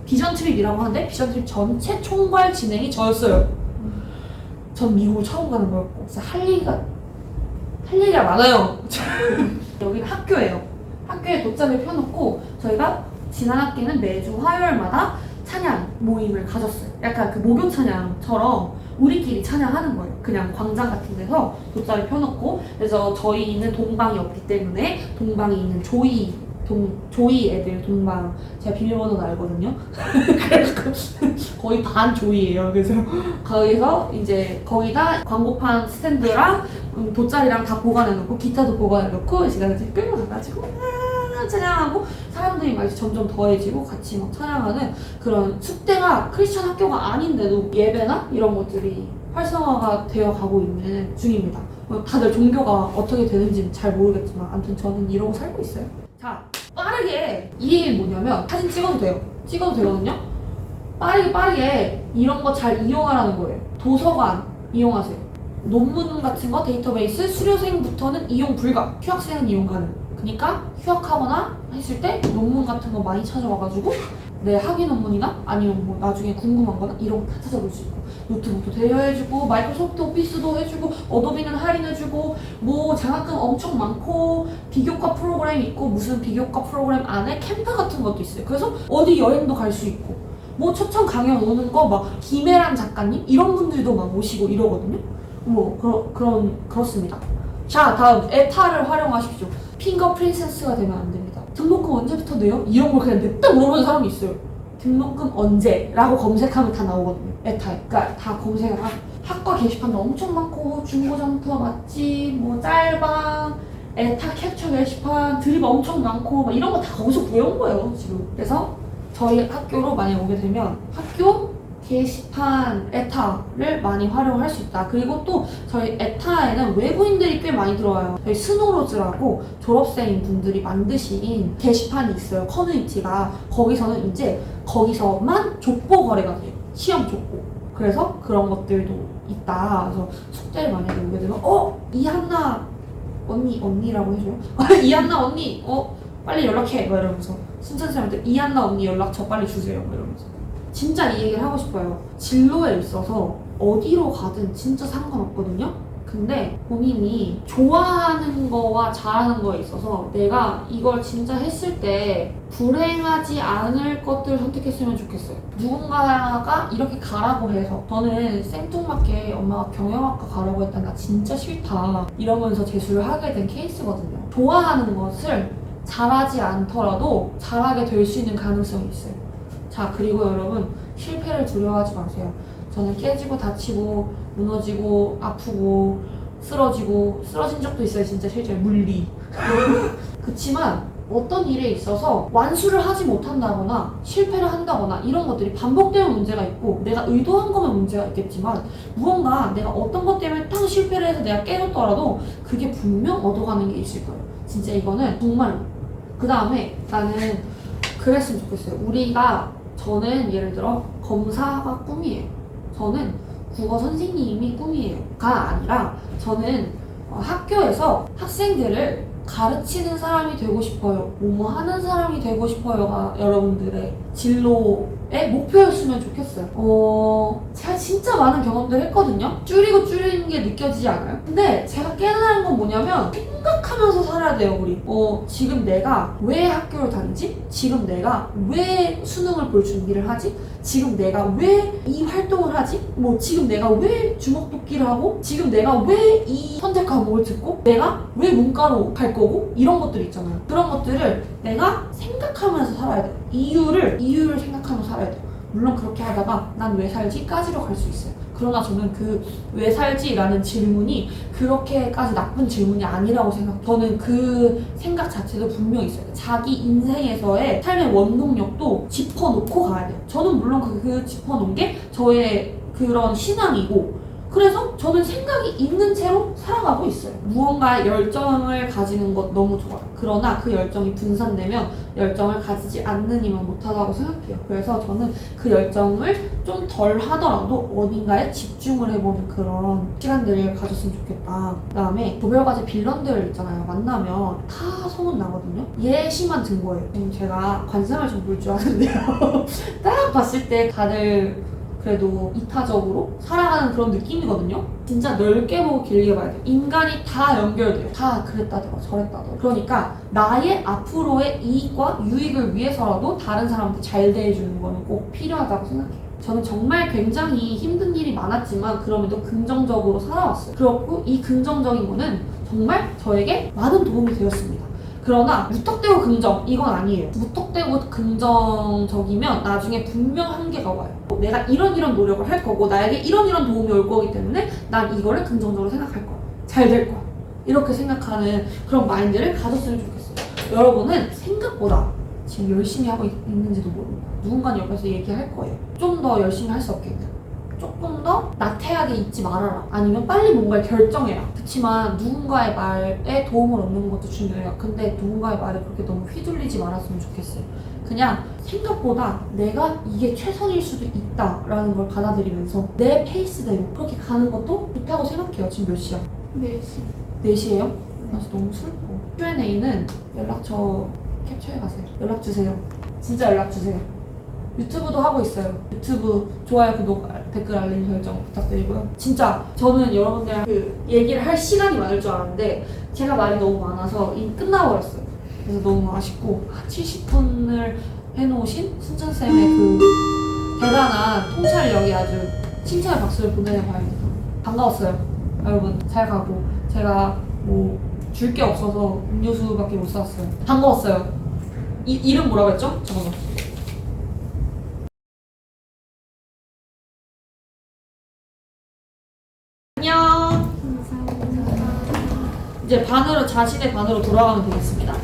비전 트립이라고 하는데 비전 트립 전체 총괄 진행이 저였어요. 전 미국을 처음 가는 거였고 그래서 할 얘기가 많아요. 여기는 학교예요. 학교에 돗자리를 펴놓고 저희가 지난 학기는 매주 화요일마다 찬양 모임을 가졌어요. 약간 그 목요 찬양처럼 우리끼리 찬양하는 거예요. 그냥 광장 같은 데서 돗자리 펴놓고 그래서 저희는 동방이 없기 때문에 동방이 있는 조이 애들 동방 제가 비밀번호는 알거든요. 그래서 거의 반 조이예요. 그래서 거기서 이제 거기다 광고판 스탠드랑 돗자리랑 다 보관해놓고 기타도 보관해놓고 시간을 이제 끌고 가가지고 찬양하고 사람들이 막 점점 더해지고 같이 막 찬양하는 그런 숙대가 크리스천 학교가 아닌데도 예배나 이런 것들이 활성화가 되어 가고 있는 중입니다. 다들 종교가 어떻게 되는지는 잘 모르겠지만 아무튼 저는 이러고 살고 있어요. 자, 빠르게 이 얘기는 뭐냐면 사진 찍어도 돼요. 찍어도 되거든요. 빠르게 이런 거 잘 이용하라는 거예요. 도서관 이용하세요. 논문 같은 거 데이터베이스 수료생부터는 이용 불가, 휴학생은 이용 가능. 그러니까 휴학하거나 했을 때 논문 같은 거 많이 찾아와가지고 내 학위 논문이나 아니면 뭐 나중에 궁금한 거나 이런 거 다 찾아볼 수 있고 노트북도 대여해주고 마이크로소프트 오피스도 해주고 어도비는 할인해주고 뭐 장학금 엄청 많고 비교과 프로그램 있고 무슨 비교과 프로그램 안에 캠프 같은 것도 있어요. 그래서 어디 여행도 갈 수 있고 뭐 초청 강연 오는 거 막 김혜란 작가님 이런 분들도 막 오시고 이러거든요. 뭐 그렇습니다. 자, 다음 에타를 활용하십시오. 핑거 프린세스가 되면 안 됩니다. 등록금 언제부터 내요? 이런 걸 그냥 냅다 물어보는 사람이 있어요. 등록금 언제? 라고 검색하면 다 나오거든요. 에타에. 그러니까 다 검색을 하고 학과 게시판도 엄청 많고 중고점프 맛집, 뭐 짤방, 에타 캡처 게시판, 드립 엄청 많고 막 이런 거 다 거기서 구해온 거예요 지금. 그래서 저희 학교로 만약 오게 되면 학교 게시판 에타를 많이 활용할 수 있다. 그리고 또 저희 에타에는 외부인들이 꽤 많이 들어와요. 저희 스노로즈라고 졸업생 분들이 만드신 게시판이 있어요. 커뮤니티가. 거기서는 이제 거기서만 족보 거래가 돼요. 시험 족보. 그래서 그런 것들도 있다. 그래서 숙제를 만약에 오게 되면 이한나 언니라고 해줘요. 이한나 언니 빨리 연락해. 막 이러면서 신천쌤한테 이한나 언니 연락처 빨리 주세요. 막 이러면서 진짜 이 얘기를 하고 싶어요. 진로에 있어서 어디로 가든 진짜 상관없거든요. 근데 본인이 좋아하는 거와 잘하는 거에 있어서 내가 이걸 진짜 했을 때 불행하지 않을 것들을 선택했으면 좋겠어요. 누군가가 이렇게 가라고 해서 저는 생뚱맞게 엄마가 경영학과 가라고 했다 나 진짜 싫다 이러면서 재수를 하게 된 케이스거든요. 좋아하는 것을 잘하지 않더라도 잘하게 될 수 있는 가능성이 있어요. 자, 그리고 여러분 실패를 두려워하지 마세요. 저는 깨지고 다치고 무너지고 아프고 쓰러진 적도 있어요. 진짜 실제로 물리. 그치만 어떤 일에 있어서 완수를 하지 못한다거나 실패를 한다거나 이런 것들이 반복되는 문제가 있고 내가 의도한 거면 문제가 있겠지만 무언가 내가 어떤 것 때문에 딱 실패를 해서 내가 깨졌더라도 그게 분명 얻어가는 게 있을 거예요. 진짜 이거는 정말로. 그 다음에 나는 그랬으면 좋겠어요. 저는 예를 들어 검사가 꿈이에요. 저는 국어 선생님이 꿈이에요. 가 아니라 저는 학교에서 학생들을 가르치는 사람이 되고 싶어요. 뭐뭐 하는 사람이 되고 싶어요가 여러분들의 진로의 목표였으면 좋겠어요. 제가 진짜 많은 경험들을 했거든요. 줄이는 게 느껴지지 않아요? 근데 제가 깨달은 건 뭐냐면 생각하면서 살아야 돼요, 우리. 지금 내가 왜 학교를 다니지? 지금 내가 왜 수능을 볼 준비를 하지? 지금 내가 왜 이 활동을 하지? 지금 내가 왜 주먹도끼를 하고? 지금 내가 왜 이 선택 과목을 듣고? 내가 왜 문과로 갈 거고? 이런 것들 있잖아요. 그런 것들을 내가 생각하면서 살아야 돼요. 이유를 생각하면서 살아야 돼요. 물론 그렇게 하다가 난 왜 살지? 까지로 갈 수 있어요. 그러나 저는 그 왜 살지라는 질문이 그렇게까지 나쁜 질문이 아니라고 생각해요. 저는 그 생각 자체도 분명히 있어요. 자기 인생에서의 삶의 원동력도 짚어놓고 가야 돼요. 저는 물론 그 짚어놓은 게 저의 그런 신앙이고 그래서 저는 생각이 있는 채로 살아가고 있어요. 무언가에 열정을 가지는 것 너무 좋아요. 그러나 그 열정이 분산되면 열정을 가지지 않는 이만 못하다고 생각해요. 그래서 저는 그 열정을 좀 덜 하더라도 어딘가에 집중을 해보는 그런 시간들을 가졌으면 좋겠다. 그 다음에 조별과제 빌런들 있잖아요. 만나면 다 소문나거든요. 예시만 든 거예요. 지금 제가 관상을 좀 볼 줄 아는데요. 딱 봤을 때 다들 그래도 이타적으로 살아가는 그런 느낌이거든요. 진짜 넓게 보고 길게 봐야 돼요. 인간이 다 연결돼요. 다 그랬다더라 저랬다더라. 그러니까 나의 앞으로의 이익과 유익을 위해서라도 다른 사람한테 잘 대해주는 거는 꼭 필요하다고 생각해요. 저는 정말 굉장히 힘든 일이 많았지만 그럼에도 긍정적으로 살아왔어요. 그렇고 이 긍정적인 거는 정말 저에게 많은 도움이 되었습니다. 그러나 무턱대고 긍정 이건 아니에요. 무턱대고 긍정적이면 나중에 분명 한계가 와요. 내가 이런 노력을 할 거고 나에게 이런 도움이 올 거기 때문에 난 이거를 긍정적으로 생각할 거야. 잘 될 거야. 이렇게 생각하는 그런 마인드를 가졌으면 좋겠어요. 여러분은 생각보다 지금 열심히 하고 있는지도 모릅니다. 누군가는 옆에서 얘기할 거예요. 좀 더 열심히 할 수 없겠냐. 조금 더 나태하게 있지 말아라. 아니면 빨리 뭔가를 결정해라. 그렇지만 누군가의 말에 도움을 얻는 것도 중요해요. 근데 누군가의 말에 그렇게 너무 휘둘리지 말았으면 좋겠어요. 그냥 생각보다 내가 이게 최선일 수도 있다라는 걸 받아들이면서 내 페이스대로 그렇게 가는 것도 좋다고 생각해요. 지금 몇 시야? 4시. 4시에요? 나 진짜 너무 슬퍼. Q&A는 연락처 캡처해 가세요. 연락 주세요. 진짜 연락 주세요. 유튜브도 하고 있어요. 유튜브 좋아요, 구독, 댓글, 알림 설정 부탁드리고요. 진짜 저는 여러분들이랑 그 얘기를 할 시간이 많을 줄 알았는데 제가 말이 너무 많아서 이미 끝나버렸어요. 그래서 너무 아쉽고 70분을 해놓으신 순천쌤의 그 대단한 통찰력이 아주 칭찬의 박수를 보내는 바입니다. 반가웠어요. 여러분 잘 가고 제가 줄 게 없어서 음료수밖에 못 샀어요. 반가웠어요. 이름 뭐라고 했죠? 잠깐만. 안녕. 감사합니다. 이제 자신의 반으로 돌아가면 되겠습니다.